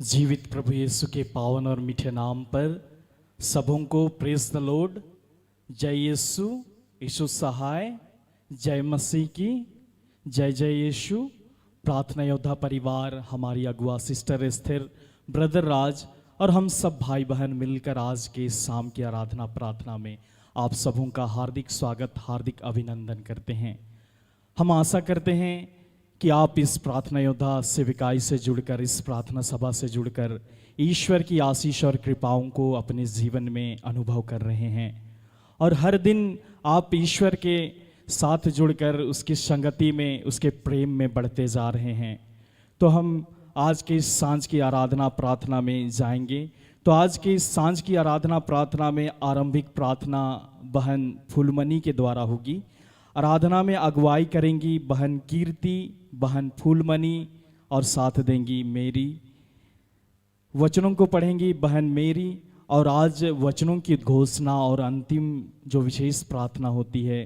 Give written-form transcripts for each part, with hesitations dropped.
जीवित प्रभु यीशु के पावन और मीठे नाम पर सबों को प्रेज द लॉर्ड। जय यीशु, यीशु सहाय, जय मसीह की, जय जय यीशु। प्रार्थना योद्धा परिवार, हमारी अगुआ सिस्टर एस्थर, ब्रदर राज और हम सब भाई बहन मिलकर आज के शाम की आराधना प्रार्थना में आप सबों का हार्दिक स्वागत, हार्दिक अभिनंदन करते हैं। हम आशा करते हैं कि आप इस प्रार्थना योद्धा सेविकाई से जुड़कर, इस प्रार्थना सभा से जुड़कर ईश्वर की आशीष और कृपाओं को अपने जीवन में अनुभव कर रहे हैं और हर दिन आप ईश्वर के साथ जुड़कर उसकी संगति में, उसके प्रेम में बढ़ते जा रहे हैं। तो हम आज के इस सांझ की आराधना प्रार्थना में जाएंगे। तो आज के इस सांझ की आराधना प्रार्थना में आरंभिक प्रार्थना बहन फूलमणि के द्वारा होगी। आराधना में अगुवाई करेंगी बहन कीर्ति, बहन फूलमणि और साथ देंगी मेरी। वचनों को पढ़ेंगी बहन मेरी। और आज वचनों की घोषणा और अंतिम जो विशेष प्रार्थना होती है,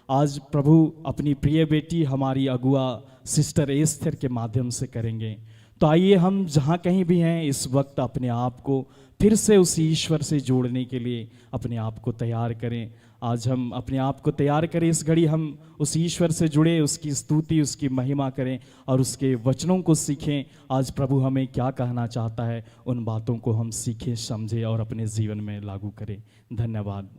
आज प्रभु अपनी प्रिय बेटी हमारी अगुआ सिस्टर एस्थर के माध्यम से करेंगे। तो आइए हम जहाँ कहीं भी हैं इस वक्त अपने आप को फिर से उस ईश्वर से जोड़ने के लिए अपने आप को तैयार करें। आज हम अपने आप को तैयार करें, इस घड़ी हम उस ईश्वर से जुड़े, उसकी स्तुति, उसकी महिमा करें और उसके वचनों को सीखें। आज प्रभु हमें क्या कहना चाहता है, उन बातों को हम सीखें, समझें और अपने जीवन में लागू करें। धन्यवाद।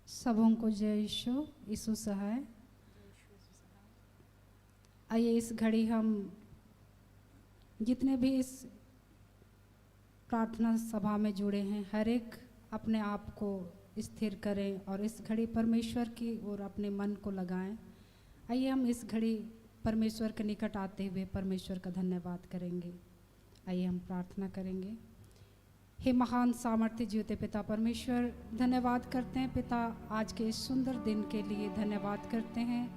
सबों को जय यीशु, यीशु सहाय। आइए इस घड़ी हम जितने भी इस प्रार्थना सभा में जुड़े हैं, हर एक अपने आप को स्थिर करें और इस घड़ी परमेश्वर की ओर अपने मन को लगाएं। आइए हम इस घड़ी परमेश्वर के निकट आते हुए परमेश्वर का धन्यवाद करेंगे। आइए हम प्रार्थना करेंगे। हे महान सामर्थ्य जीवते पिता परमेश्वर, धन्यवाद करते हैं पिता आज के इस सुंदर दिन के लिए। धन्यवाद करते हैं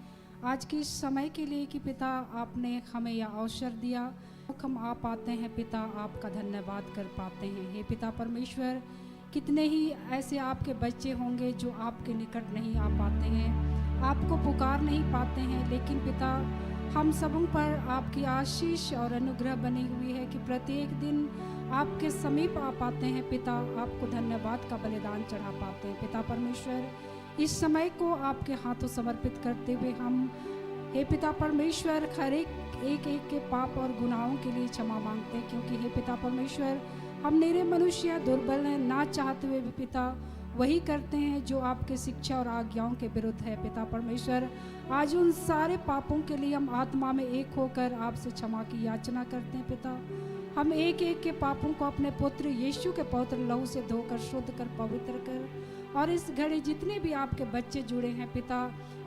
आज के इस समय के लिए कि पिता आपने हमें यह अवसर दिया, हम आ पाते हैं पिता, आपका धन्यवाद कर पाते हैं। हे पिता परमेश्वर, कितने ही ऐसे आपके बच्चे होंगे जो आपके निकट नहीं आ पाते हैं, आपको पुकार नहीं पाते हैं, लेकिन पिता हम सबों पर आपकी आशीष और अनुग्रह बनी हुई है कि प्रत्येक दिन आपके समीप आ पाते हैं पिता, आपको धन्यवाद का बलिदान चढ़ा पाते हैं। पिता परमेश्वर, इस समय को आपके हाथों समर्पित करते हुए हम हे पिता परमेश्वर हर एक के पाप और गुनाहों के लिए क्षमा मांगते हैं, क्योंकि हे पिता परमेश्वर हम निरे मनुष्य दुर्बल हैं, ना चाहते हुए भी पिता वही करते हैं जो आपके शिक्षा और आज्ञाओं के विरुद्ध है। पिता परमेश्वर, आज उन सारे पापों के लिए हम आत्मा में एक होकर आपसे क्षमा की याचना करते हैं। पिता हम एक के पापों को अपने पुत्र यीशु के पवित्र लहू से धोकर, शुद्ध कर, पवित्र कर, और इस घड़ी जितने भी आपके बच्चे जुड़े हैं पिता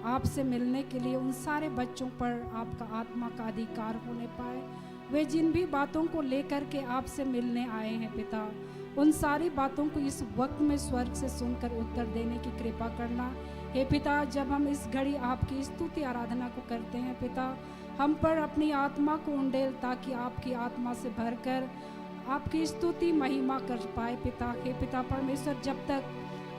आपसे मिलने के लिए, उन सारे बच्चों पर आपका आत्मा का अधिकार होने पाए। वे जिन भी बातों को लेकर के आपसे मिलने आए हैं पिता, उन सारी बातों को इस वक्त में स्वर्ग से सुनकर उत्तर देने की कृपा करना। हे पिता, जब हम इस घड़ी आपकी स्तुति आराधना को करते हैं पिता, हम पर अपनी आत्मा को उंडेल, ताकि आपकी आत्मा से भरकर आपकी स्तुति महिमा कर पाए पिता। हे पिता परमेश्वर, जब तक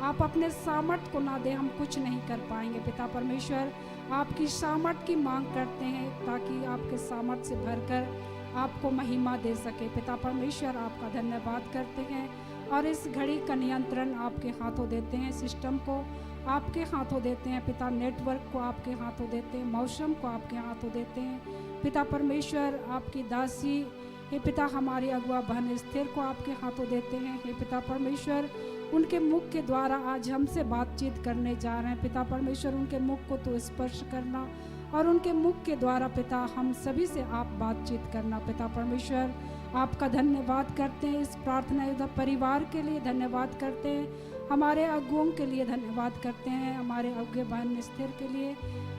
आप अपने सामर्थ को ना दे हम कुछ नहीं कर पाएंगे। पिता परमेश्वर, आपकी सामर्थ की मांग करते हैं ताकि आपके सामर्थ से भरकर आपको महिमा दे सके। पिता परमेश्वर, आपका धन्यवाद करते हैं और इस घड़ी का नियंत्रण आपके हाथों देते हैं, सिस्टम को आपके हाथों देते हैं पिता, नेटवर्क को आपके हाथों देते हैं, मौसम को आपके हाथों देते हैं। पिता परमेश्वर, आपकी दासी हे पिता हमारी अगुआ बहन एस्थर को आपके हाथों देते हैं। हे पिता परमेश्वर, उनके मुख के द्वारा आज हमसे बातचीत करने जा रहे हैं पिता परमेश्वर, उनके मुख को तो स्पर्श करना और उनके मुख के द्वारा पिता हम सभी से आप बातचीत करना। पिता परमेश्वर, आपका धन्यवाद करते हैं इस प्रार्थना योद्धा परिवार के लिए, धन्यवाद करते हैं हमारे अगुओं के लिए, धन्यवाद करते हैं हमारे अगुए बहन एस्थर के लिए,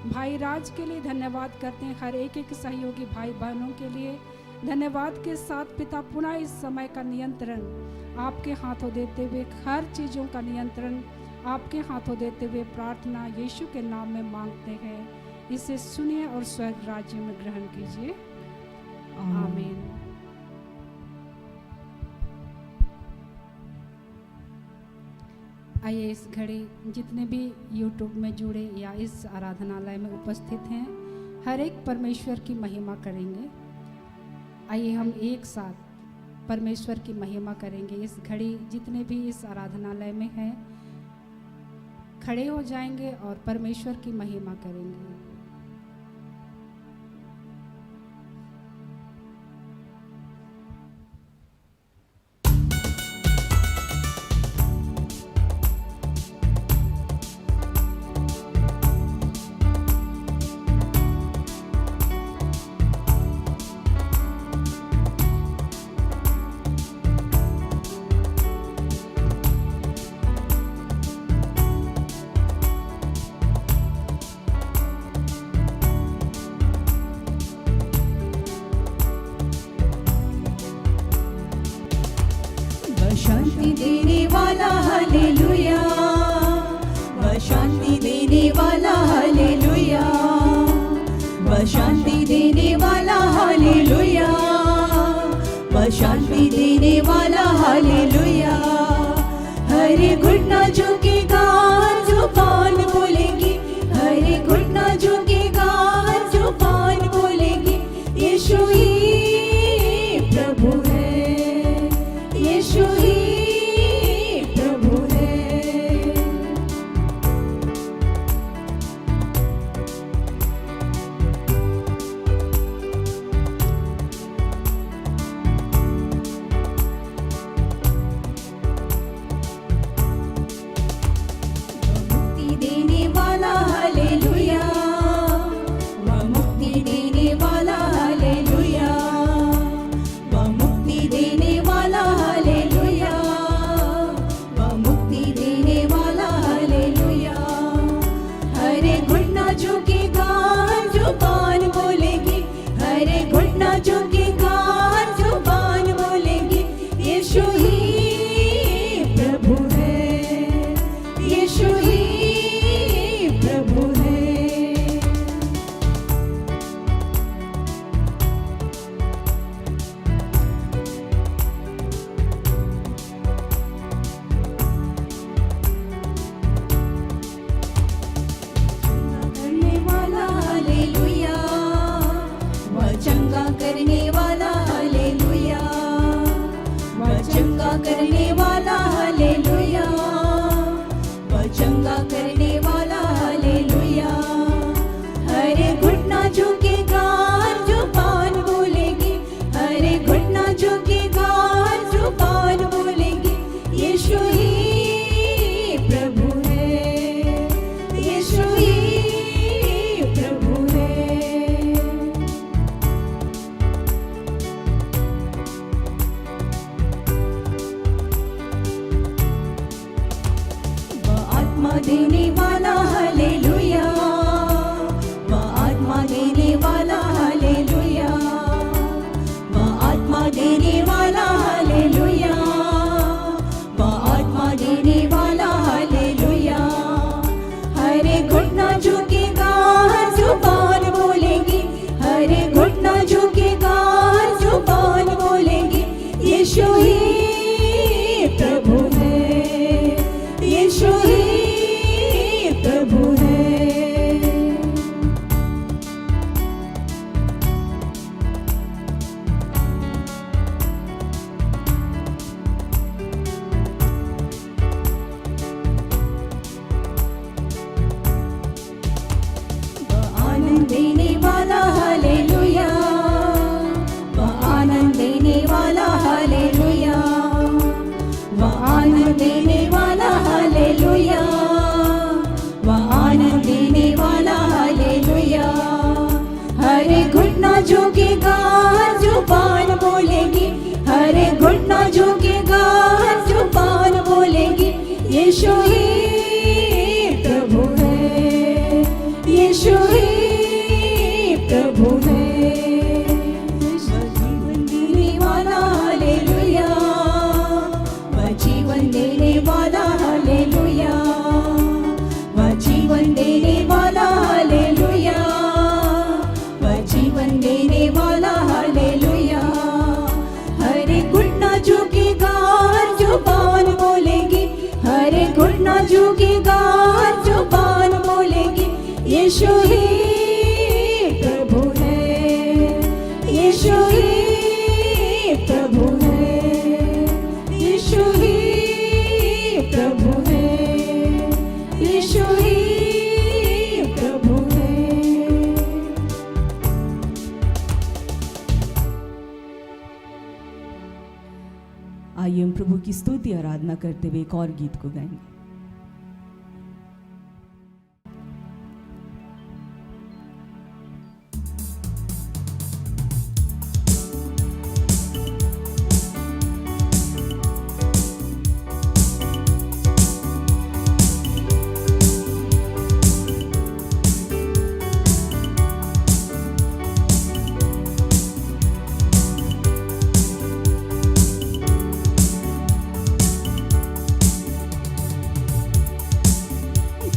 भाई राज के लिए धन्यवाद करते हैं, हर एक सहयोगी भाई बहनों के लिए धन्यवाद के साथ पिता पुनः इस समय का नियंत्रण आपके हाथों देते हुए, हर चीज़ों का नियंत्रण आपके हाथों देते हुए प्रार्थना यीशु के नाम में मांगते हैं। इसे सुनिए और स्वर्ग राज्य में ग्रहण कीजिए। आमीन। आइए इस घड़ी जितने भी यूट्यूब में जुड़े या इस आराधनालय में उपस्थित हैं, हर एक परमेश्वर की महिमा करेंगे। आइए हम एक साथ परमेश्वर की महिमा करेंगे। इस घड़ी जितने भी इस आराधनालय में हैं, खड़े हो जाएंगे और परमेश्वर की महिमा करेंगे। शांति देने वाला हालेलुया, वह शांति देने वाला हालेलुया, वह शांति देने वाला हालेलुया, वह शांति देने वाला हालेलुया। हरे घुटना झुकेगा, जुबान बोलेगी, हरे घुटना झुकेगा, जुबान बोलेगी, यीशु ही प्रभु है, यीशु ही प्रभु है। मुक्ति देने वाला हालेलुया, वह मुक्ति देने वाला हालेलुया, वह मुक्ति देने वाला हालेलुया, वह मुक्ति देने वाला हालेलुया। हरे घुटना झुकेगा, जुबान बोलेगी, हरे घुटना झुकेगा, जुबान बोलेगी, यीशु ही प्रभु है, यीशु ही प्रभु है। करने वाला हालेलुया, वह चंगा करने वाला हालेलुया, वह चंगा करने वाला हालेलुया, वह चंगा करने वाला हालेलुया। हरे घुटना झुकेगा, जुबान बोलेगी, हरे घुटना झुकेगा, जुबान बोलेगी, यीशु ही प्रभु है, यीशु ही प्रभु है। वह आत्मा देने वाला हालेलुया, वह आत्मा देने वाला हालेलुया, वह आत्मा देने वाला हालेलुया, वह आत्मा देने वाला हालेलुया। हरे घुटना झुकेगा, जुबान बोलेगी, हरे घुटना झुकेगा, जुबान बोलेगी, यीशु ही प्रभु है, यीशु ही प्रभु है। वह आनंद देने वाला हालेलुया, वह आनंद देने वाला हालेलुया, वह आनंद देने वाला हालेलुया, वह आनंद देने वाला हालेलुया। हरे घुटना झुकेगा, जुबान बोलेगी, हरे घुटना झुकेगा, जुबान बोलेगी, यीशु ही प्रभु है, यीशु ही प्रभु है। वह जीवन देने वाला हालेलुया, वह जीवन देने वाला हालेलुया, यीशु ही प्रभु है, यीशु ही प्रभु है, यीशु ही प्रभु है, यीशु ही प्रभु है। आइए हम प्रभु की स्तुति आराधना करते हुए एक और गीत को गाएंगे।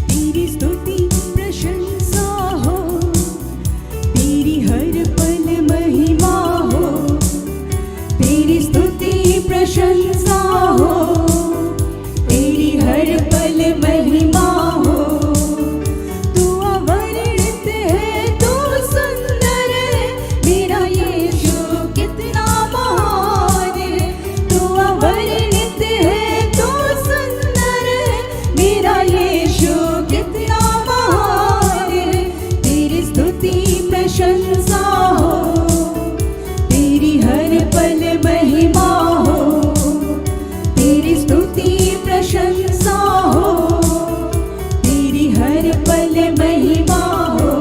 तेरी स्तुति प्रशंसा हो, तेरी हर पल महिमा हो, तेरी स्तुति प्रशंसा हो, तेरी हर पल महिमा हो। तू अवर्णित है, तू सुंदर है, मेरा यीशु कितना महान है। तू अवर्णित है, तू सुंदर है, मेरा यीशु कितना महान है। तेरी स्तुति प्रशंसा हो, तेरी हर पल महिमा हो, तेरी स्तुति प्रशंसा हो, तेरी हर पल महिमा हो।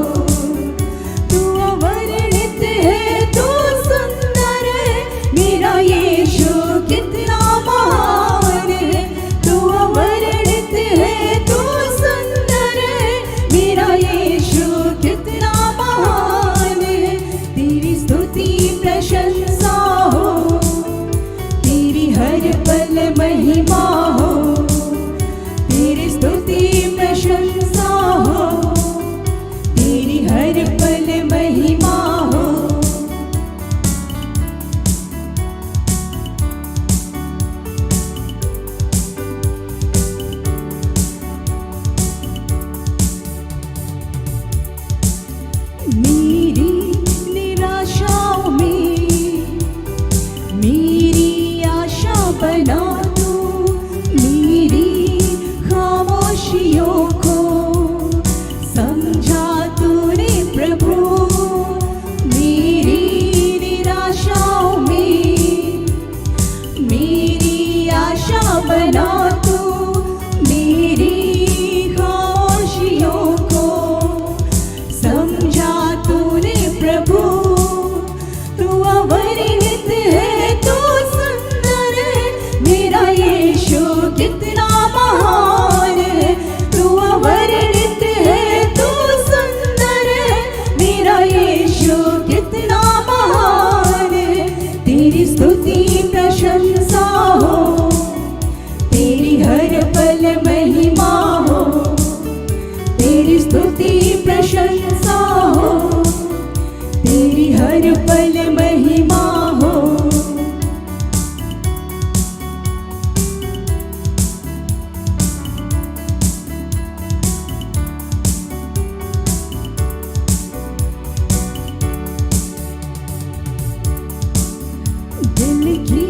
तू अवर्णित है, तू सुंदर है, मेरा यीशु कितना महान है। तू अवर्णित है, तू सुंदर है, मेरा यीशु कितना महान है। तेरी स्तुति प्रशंसा हो, तेरी हर पल महिमा हो, तेरी स्तुति प्रशंसा हो, तेरी हर पल महिमा हो। मेरी निराशाओं में मेरी आशा बना तू, मेरी खामोशियों को समझा तूने प्रभु। मेरी निराशाओं में मेरी आशा बना तू, मेरी खामोशियों को समझा तूने प्रभु। तू अवर्णित है, तू सुंदर है, मेरा यीशु कितना महान है। तू अवर्णित है, तू सुंदर है, मेरा यीशु कितना महान है। तेरी स्तुति प्रशंसा हो, तेरी हर पल महिमा हो, तेरी स्तुति प्रशंसा हो, तेरी हर पल महिमा हो। दिल की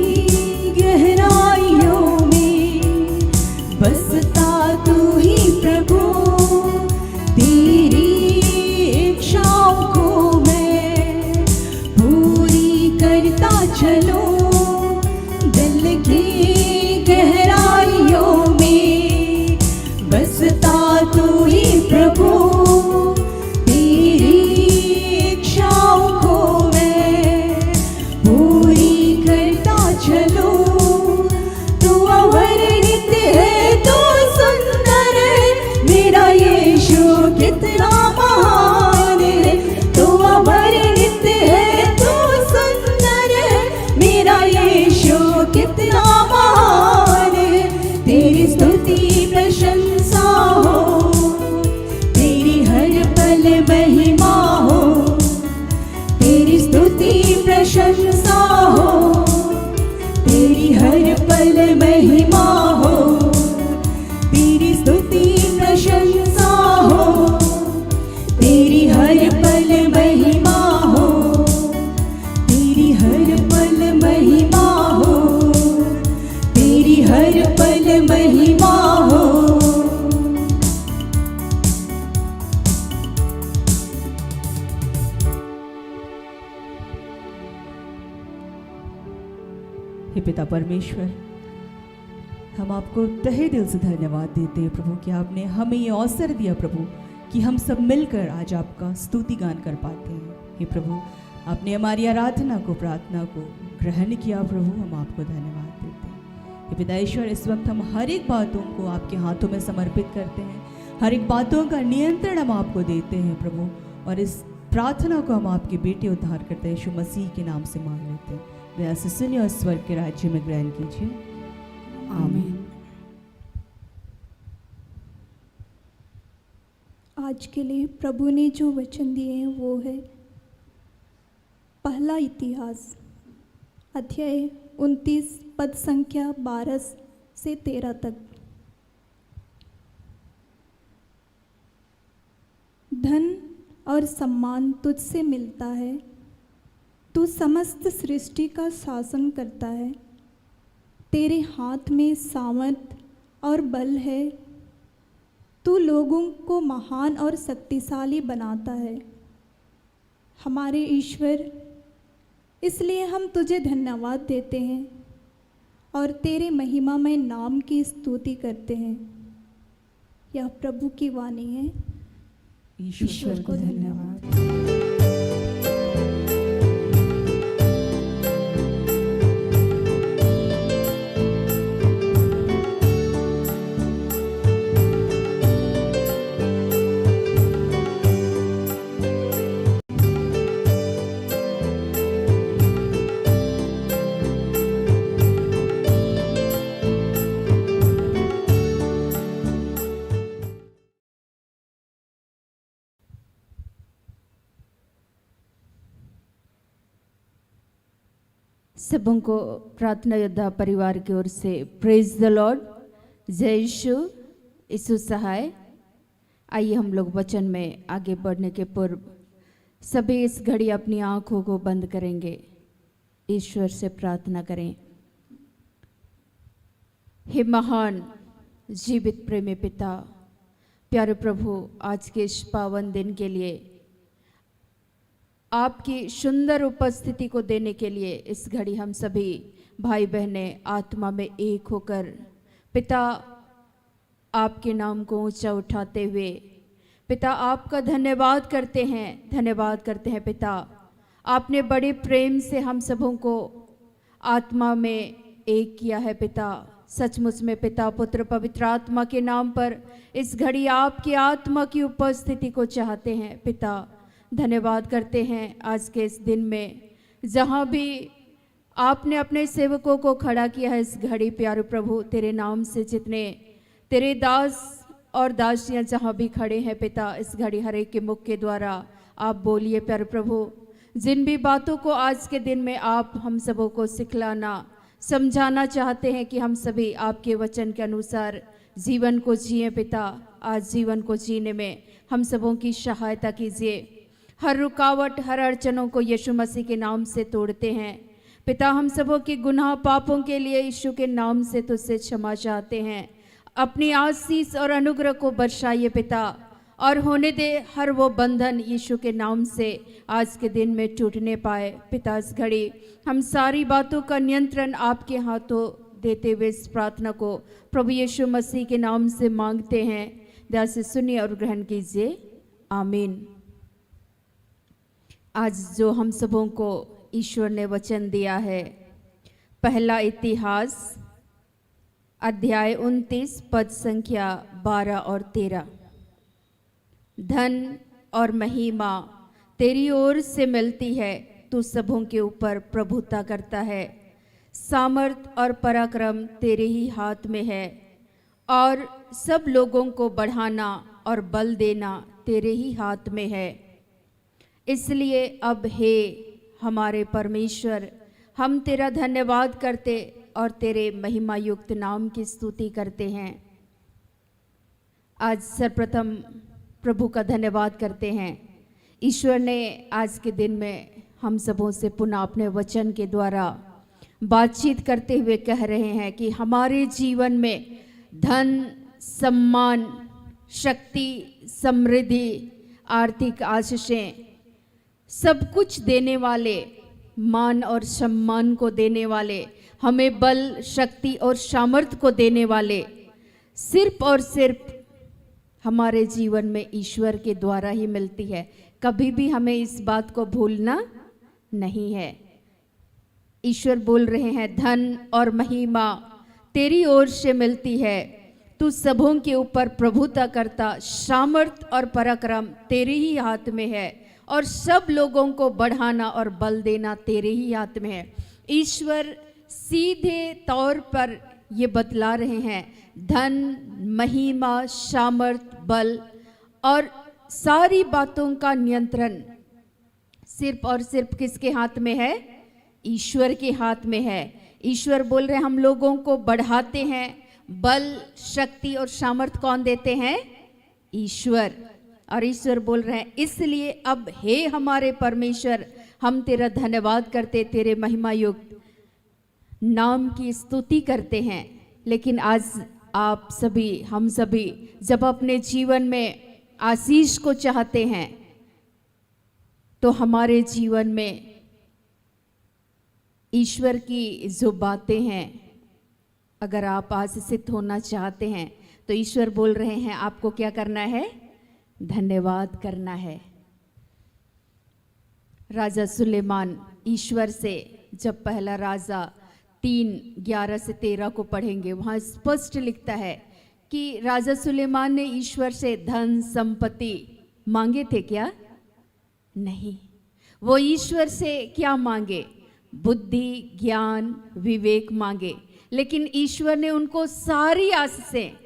गहराइयों में बसता तू ही प्रभु। तेरी इच्छाओं को मैं पूरी करता चलूं। दिल की गहराइयों में बसता तू ही प्रभु। तेरी इच्छाओं को मैं पूरी करता चलूं। तू अवर्णित है, तू सुंदर है, मेरा यीशु कितना महान है। तू अवर्णित है, तू सुंदर है, मेरा हे पिता परमेश्वर, हम आपको तहे दिल से धन्यवाद देते हैं प्रभु कि आपने हमें ये अवसर दिया प्रभु कि हम सब मिलकर आज आपका स्तुति गान कर पाते हैं। हे प्रभु, आपने हमारी आराधना को, प्रार्थना को ग्रहण किया प्रभु, हम आपको धन्यवाद देते हैं। हे पिता ईश्वर, इस वक्त हम हर एक बातों को आपके हाथों में समर्पित करते हैं, हर एक बातों का नियंत्रण हम आपको देते हैं प्रभु, और इस प्रार्थना को हम आपके बेटे उद्धार करते हैं यीशु मसीह के नाम से मांग लेते हैं। दया से सुनिए और स्वर्ग के राज्य में ग्रहण कीजिए। आमीन। आज के लिए प्रभु ने जो वचन दिए हैं वो है पहला इतिहास अध्याय 29 पद संख्या 12 से 13 तक। धन और सम्मान तुझसे मिलता है, तू समस्त सृष्टि का शासन करता है, तेरे हाथ में सामर्थ और बल है, तू लोगों को महान और शक्तिशाली बनाता है। हमारे ईश्वर, इसलिए हम तुझे धन्यवाद देते हैं और तेरे महिमामय नाम की स्तुति करते हैं। यह प्रभु की वाणी है। ईश्वर को धन्यवाद। सबों को प्रार्थना योद्धा परिवार की ओर से प्रेज द लॉर्ड, जय यीशु, यीशु सहाय। आइए हम लोग वचन में आगे बढ़ने के पूर्व सभी इस घड़ी अपनी आंखों को बंद करेंगे, ईश्वर से प्रार्थना करें। हे महान जीवित प्रेमी पिता, प्यारे प्रभु, आज के इस पावन दिन के लिए, आपकी सुंदर उपस्थिति को देने के लिए इस घड़ी हम सभी भाई बहनें आत्मा में एक होकर पिता आपके नाम को ऊंचा उठाते हुए पिता आपका धन्यवाद करते हैं पिता। आपने बड़े प्रेम से हम सबों को आत्मा में एक किया है पिता। सचमुच में पिता, पुत्र, पवित्र आत्मा के नाम पर इस घड़ी आपकी आत्मा की उपस्थिति को चाहते हैं पिता। धन्यवाद करते हैं आज के इस दिन में, जहाँ भी आपने अपने सेवकों को खड़ा किया है इस घड़ी, प्यारे प्रभु, तेरे नाम से जितने तेरे दास और दासियाँ जहाँ भी खड़े हैं पिता, इस घड़ी हर एक के मुख के द्वारा आप बोलिए प्यारे प्रभु। जिन भी बातों को आज के दिन में आप हम सबों को सिखलाना, समझाना चाहते हैं कि हम सभी आपके वचन के अनुसार जीवन को जिए पिता। आज जीवन को जीने में हम सबों की सहायता कीजिए। हर रुकावट, हर अड़चनों को यीशु मसीह के नाम से तोड़ते हैं पिता। हम सबों के गुनाह पापों के लिए यीशु के नाम से तुझसे क्षमा चाहते हैं। अपनी आशीष और अनुग्रह को बरसाइए पिता, और होने दे हर वो बंधन यीशु के नाम से आज के दिन में टूटने पाए पिता। इस घड़ी हम सारी बातों का नियंत्रण आपके हाथों देते हुए इस प्रार्थना को प्रभु यीशु मसीह के नाम से मांगते हैं। दया से सुनिए और ग्रहण कीजिए। आमीन। आज जो हम सबों को ईश्वर ने वचन दिया है, पहला इतिहास अध्याय 29 पद संख्या 12 और 13। धन और महिमा तेरी ओर से मिलती है, तू सबों के ऊपर प्रभुता करता है। सामर्थ और पराक्रम तेरे ही हाथ में है, और सब लोगों को बढ़ाना और बल देना तेरे ही हाथ में है। इसलिए अब हे हमारे परमेश्वर, हम तेरा धन्यवाद करते और तेरे महिमा युक्त नाम की स्तुति करते हैं। आज सर्वप्रथम प्रभु का धन्यवाद करते हैं। ईश्वर ने आज के दिन में हम सबों से पुनः अपने वचन के द्वारा बातचीत करते हुए कह रहे हैं कि हमारे जीवन में धन, सम्मान, शक्ति, समृद्धि, आर्थिक आशीषें, सब कुछ देने वाले मान और सम्मान को देने वाले, हमें बल, शक्ति और सामर्थ्य को देने वाले सिर्फ और सिर्फ हमारे जीवन में ईश्वर के द्वारा ही मिलती है। कभी भी हमें इस बात को भूलना नहीं है। ईश्वर बोल रहे हैं, धन और महिमा तेरी ओर से मिलती है, तू सबों के ऊपर प्रभुता करता, सामर्थ और पराक्रम तेरे ही हाथ में है, और सब लोगों को बढ़ाना और बल देना तेरे ही हाथ में है। ईश्वर सीधे तौर पर ये बतला रहे हैं, धन, महिमा, सामर्थ, बल और सारी बातों का नियंत्रण सिर्फ और सिर्फ किसके हाथ में है? ईश्वर के हाथ में है। ईश्वर बोल रहे हैं, हम लोगों को बढ़ाते हैं, बल, शक्ति और सामर्थ्य कौन देते हैं? ईश्वर। और ईश्वर बोल रहे हैं, इसलिए अब हे हमारे परमेश्वर, हम तेरा धन्यवाद करते, तेरे महिमा युक्त नाम की स्तुति करते हैं। लेकिन आज आप सभी, हम सभी जब अपने जीवन में आशीष को चाहते हैं तो हमारे जीवन में ईश्वर की जो बातें हैं, अगर आप आशीषित होना चाहते हैं तो ईश्वर बोल रहे हैं आपको क्या करना है? धन्यवाद करना है। राजा सुलेमान ईश्वर से, जब पहला राजा 3:11 से 13 को पढ़ेंगे, वहाँ स्पष्ट लिखता है कि राजा सुलेमान ने ईश्वर से धन संपत्ति मांगे थे क्या? नहीं। वो ईश्वर से क्या मांगे? बुद्धि, ज्ञान, विवेक मांगे। लेकिन ईश्वर ने उनको सारी आशीषें,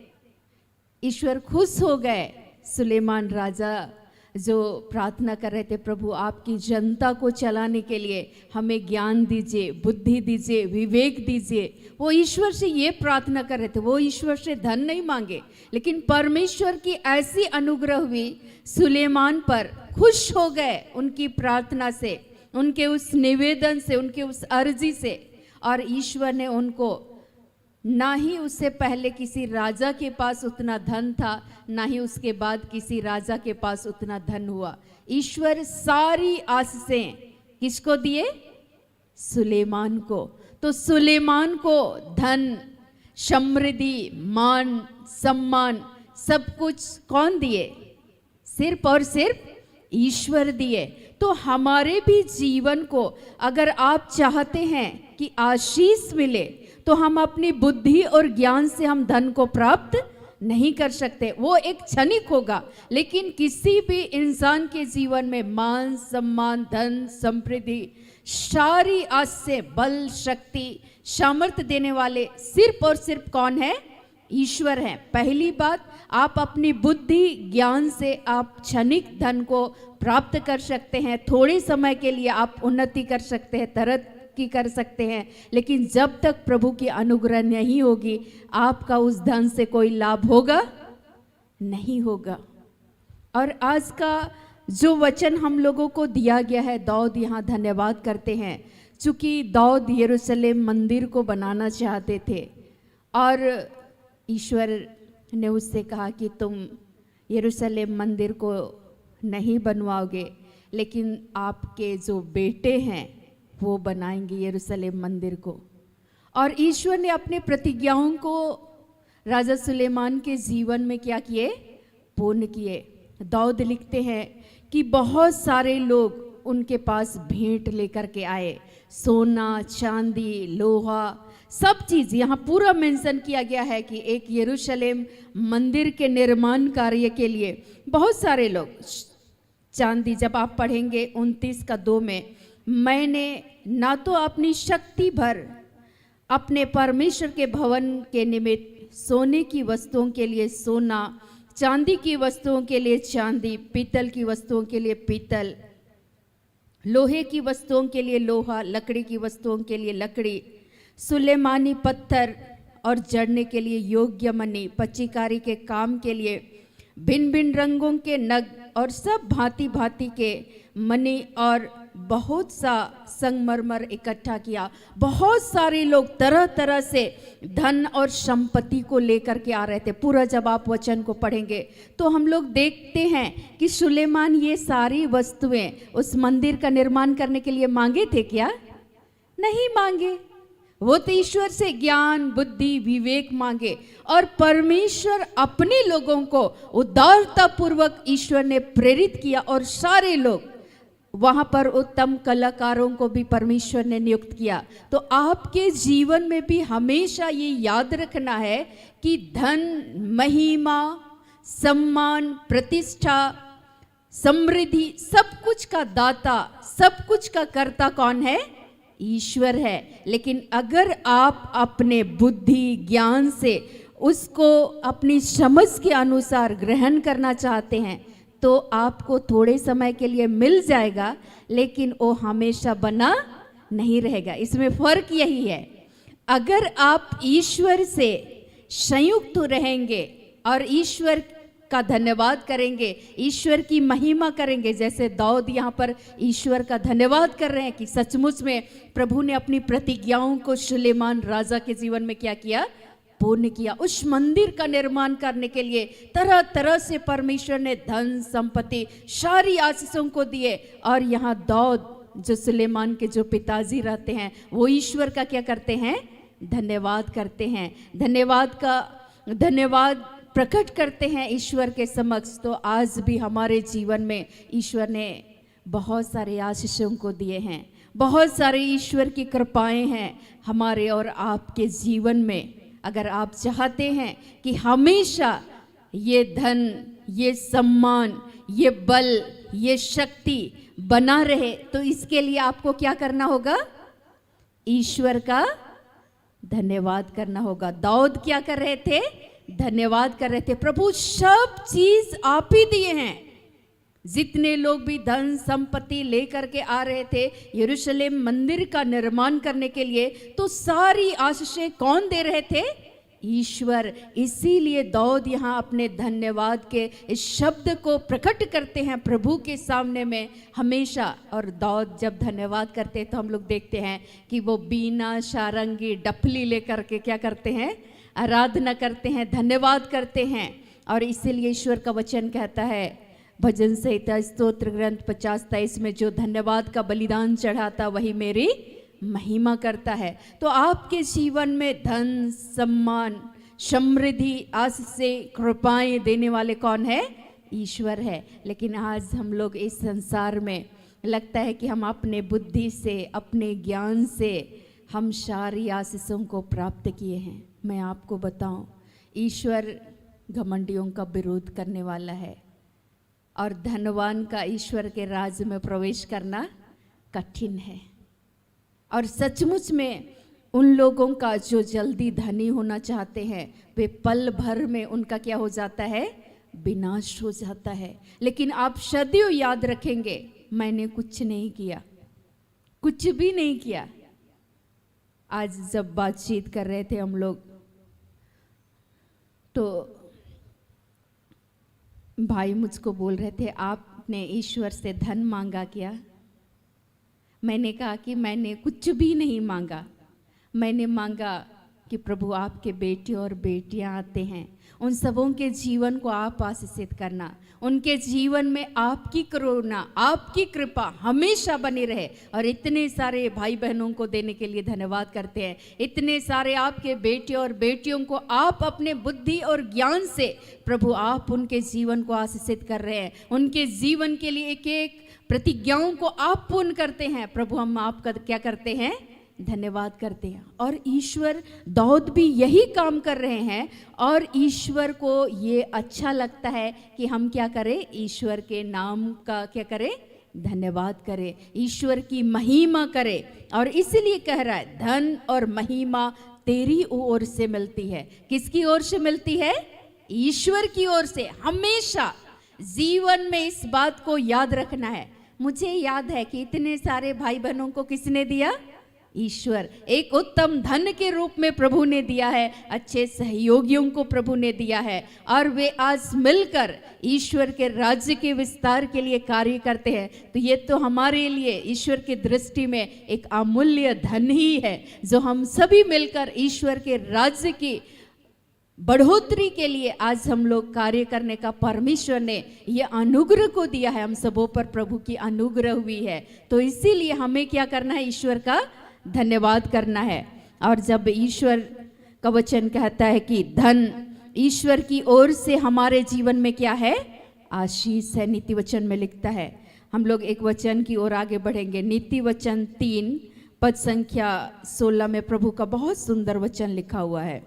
ईश्वर खुश हो गए। सुलेमान राजा जो प्रार्थना कर रहे थे, प्रभु आपकी जनता को चलाने के लिए हमें ज्ञान दीजिए, बुद्धि दीजिए, विवेक दीजिए, वो ईश्वर से ये प्रार्थना कर रहे थे। वो ईश्वर से धन नहीं मांगे, लेकिन परमेश्वर की ऐसी अनुग्रह हुई, सुलेमान पर खुश हो गए उनकी प्रार्थना से, उनके उस निवेदन से, उनके उस अर्जी से। और ईश्वर ने उनको, ना ही उससे पहले किसी राजा के पास उतना धन था, ना ही उसके बाद किसी राजा के पास उतना धन हुआ। ईश्वर सारी आशीषें किसको दिए? सुलेमान को। तो सुलेमान को धन, समृद्धि, मान, सम्मान सब कुछ कौन दिए? सिर्फ और सिर्फ ईश्वर दिए। तो हमारे भी जीवन को अगर आप चाहते हैं कि आशीष मिले, तो हम अपनी बुद्धि और ज्ञान से हम धन को प्राप्त नहीं कर सकते। वो एक क्षणिक होगा, लेकिन किसी भी इंसान के जीवन में मान, सम्मान, धन, समृद्धि, सारी आशीषें, बल, शक्ति, सामर्थ्य देने वाले सिर्फ और सिर्फ कौन है? ईश्वर है। पहली बात, आप अपनी बुद्धि, ज्ञान से आप क्षणिक धन को प्राप्त कर सकते हैं, थोड़े समय के लिए आप उन्नति कर सकते हैं, तरक्की कर सकते हैं, लेकिन जब तक प्रभु की अनुग्रह नहीं होगी, आपका उस धन से कोई लाभ होगा नहीं होगा। और आज का जो वचन हम लोगों को दिया गया है, दाऊद यहाँ धन्यवाद करते हैं, चूंकि दाऊद यरूशलेम मंदिर को बनाना चाहते थे और ईश्वर ने उससे कहा कि तुम यरूशलेम मंदिर को नहीं बनवाओगे, लेकिन आपके जो बेटे हैं वो बनाएंगे यरूशलेम मंदिर को। और ईश्वर ने अपने प्रतिज्ञाओं को राजा सुलेमान के जीवन में क्या किए? पूर्ण किए। दाऊद लिखते हैं कि बहुत सारे लोग उनके पास भेंट लेकर के आए, सोना, चांदी, लोहा, सब चीज़ यहाँ पूरा मेंशन किया गया है कि एक यरूशलेम मंदिर के निर्माण कार्य के लिए बहुत सारे लोग, चांदी जब आप पढ़ेंगे 29:2 में, मैंने ना तो अपनी शक्ति भर अपने परमेश्वर के भवन के निमित्त सोने की वस्तुओं के लिए सोना, चांदी की वस्तुओं के लिए चांदी, पीतल की वस्तुओं के लिए पीतल, लोहे की वस्तुओं के लिए लोहा, लकड़ी की वस्तुओं के लिए लकड़ी, सुलेमानी पत्थर और जड़ने के लिए योग्य मणि, पच्चीकारी के काम के लिए भिन्न भिन्न रंगों के नग और सब भांति भांति के मणि और बहुत सा संगमरमर इकट्ठा किया। बहुत सारे लोग तरह तरह से धन और संपत्ति को लेकर के आ रहे थे। पूरा जब आप वचन को पढ़ेंगे तो हम लोग देखते हैं कि सुलेमान ये सारी वस्तुएं उस मंदिर का निर्माण करने के लिए मांगे थे क्या? नहीं मांगे। वो तो ईश्वर से ज्ञान, बुद्धि, विवेक मांगे और परमेश्वर अपने लोगों को उदारता पूर्वक ईश्वर ने प्रेरित किया और सारे लोग वहां पर उत्तम कलाकारों को भी परमेश्वर ने नियुक्त किया। तो आपके जीवन में भी हमेशा ये याद रखना है कि धन, महिमा, सम्मान, प्रतिष्ठा, समृद्धि, सब कुछ का दाता, सब कुछ का कर्ता कौन है? ईश्वर है। लेकिन अगर आप अपने बुद्धि, ज्ञान से उसको अपनी समझ के अनुसार ग्रहण करना चाहते हैं तो आपको थोड़े समय के लिए मिल जाएगा, लेकिन वो हमेशा बना नहीं रहेगा। इसमें फर्क यही है। अगर आप ईश्वर से संयुक्त रहेंगे और ईश्वर का धन्यवाद करेंगे, ईश्वर की महिमा करेंगे, जैसे दाऊद यहाँ पर ईश्वर का धन्यवाद कर रहे हैं कि सचमुच में प्रभु ने अपनी प्रतिज्ञाओं को सुलेमान राजा के जीवन में क्या किया? पूर्ण किया। उस मंदिर का निर्माण करने के लिए तरह तरह से परमेश्वर ने धन, संपत्ति, सारी आशीषों को दिए। और यहाँ दाऊद जो सुलेमान के जो पिताजी रहते हैं वो ईश्वर का क्या करते हैं? धन्यवाद करते हैं। धन्यवाद प्रकट करते हैं ईश्वर के समक्ष। तो आज भी हमारे जीवन में ईश्वर ने बहुत सारे आशीषों को दिए हैं, बहुत सारे ईश्वर की कृपाएं हैं हमारे और आपके जीवन में। अगर आप चाहते हैं कि हमेशा ये धन, ये सम्मान, ये बल, ये शक्ति बना रहे तो इसके लिए आपको क्या करना होगा? ईश्वर का धन्यवाद करना होगा। दाऊद क्या कर रहे थे? धन्यवाद कर रहे थे। प्रभु सब चीज आप ही दिए हैं। जितने लोग भी धन संपत्ति लेकर के आ रहे थे यरूशलेम मंदिर का निर्माण करने के लिए, तो सारी आशीषें कौन दे रहे थे? ईश्वर। इसीलिए दाऊद यहाँ अपने धन्यवाद के इस शब्द को प्रकट करते हैं प्रभु के सामने में हमेशा। और दाऊद जब धन्यवाद करते हैं तो हम लोग देखते हैं कि वो बीना, सारंगी, डफली लेकर के क्या करते हैं? आराधना करते हैं, धन्यवाद करते हैं। और इसीलिए ईश्वर का वचन कहता है भजन संहिता स्तोत्र ग्रंथ 50-23 में, जो धन्यवाद का बलिदान चढ़ाता वही मेरी महिमा करता है। तो आपके जीवन में धन, सम्मान, समृद्धि, आशीषें, कृपाएं देने वाले कौन है? ईश्वर है। लेकिन आज हम लोग इस संसार में लगता है कि हम अपने बुद्धि से, अपने ज्ञान से हम सारी आशीषों को प्राप्त किए हैं। मैं आपको बताऊं, ईश्वर घमंडियों का विरोध करने वाला है और धनवान का ईश्वर के राज्य में प्रवेश करना कठिन है। और सचमुच में उन लोगों का जो जल्दी धनी होना चाहते हैं वे पल भर में उनका क्या हो जाता है? विनाश हो जाता है। लेकिन आप सदैव याद रखेंगे, मैंने कुछ नहीं किया, कुछ भी नहीं किया। आज जब बातचीत कर रहे थे हम लोग तो भाई मुझको बोल रहे थे, आपने ईश्वर से धन मांगा क्या? मैंने कहा कि मैंने कुछ भी नहीं मांगा। मैंने मांगा कि प्रभु आपके बेटे और बेटियां आते हैं, उन सबों के जीवन को आप आशीषित करना, उनके जीवन में आपकी करुणा, आपकी कृपा हमेशा बनी रहे। और इतने सारे भाई बहनों को देने के लिए धन्यवाद करते हैं। इतने सारे आपके बेटे और बेटियों को आप अपने बुद्धि और ज्ञान से प्रभु आप उनके जीवन को आशीषित कर रहे हैं। उनके जीवन के लिए एक एक प्रतिज्ञाओं को आप पूर्ण करते हैं। प्रभु हम आपका क्या करते हैं? धन्यवाद करते हैं। और ईश्वर, दाऊद भी यही काम कर रहे हैं और ईश्वर को ये अच्छा लगता है कि हम क्या करें? ईश्वर के नाम का क्या करें? धन्यवाद करें, ईश्वर की महिमा करें। और इसलिए कह रहा है धन और महिमा तेरी ओर से मिलती है। किसकी ओर से मिलती है? ईश्वर की ओर से। हमेशा जीवन में इस बात को याद रखना है। मुझे याद है कि इतने सारे भाई बहनों को किसने दिया? ईश्वर एक उत्तम धन के रूप में प्रभु ने दिया है, अच्छे सहयोगियों को प्रभु ने दिया है, और वे आज मिलकर ईश्वर के राज्य के विस्तार के लिए कार्य करते हैं। तो ये तो हमारे लिए ईश्वर की दृष्टि में एक अमूल्य धन ही है, जो हम सभी मिलकर ईश्वर के राज्य की बढ़ोतरी के लिए आज हम लोग कार्य करने का परमेश्वर ने ये अनुग्रह को दिया है। हम सबों पर प्रभु की अनुग्रह हुई है, तो इसीलिए हमें क्या करना है, ईश्वर का धन्यवाद करना है। और जब ईश्वर का वचन कहता है कि धन ईश्वर की ओर से हमारे जीवन में क्या है, आशीष है, नीति वचन में लिखता है। हम लोग एक वचन की ओर आगे बढ़ेंगे। नीति वचन 3 पद संख्या 16 में प्रभु का बहुत सुंदर वचन लिखा हुआ है।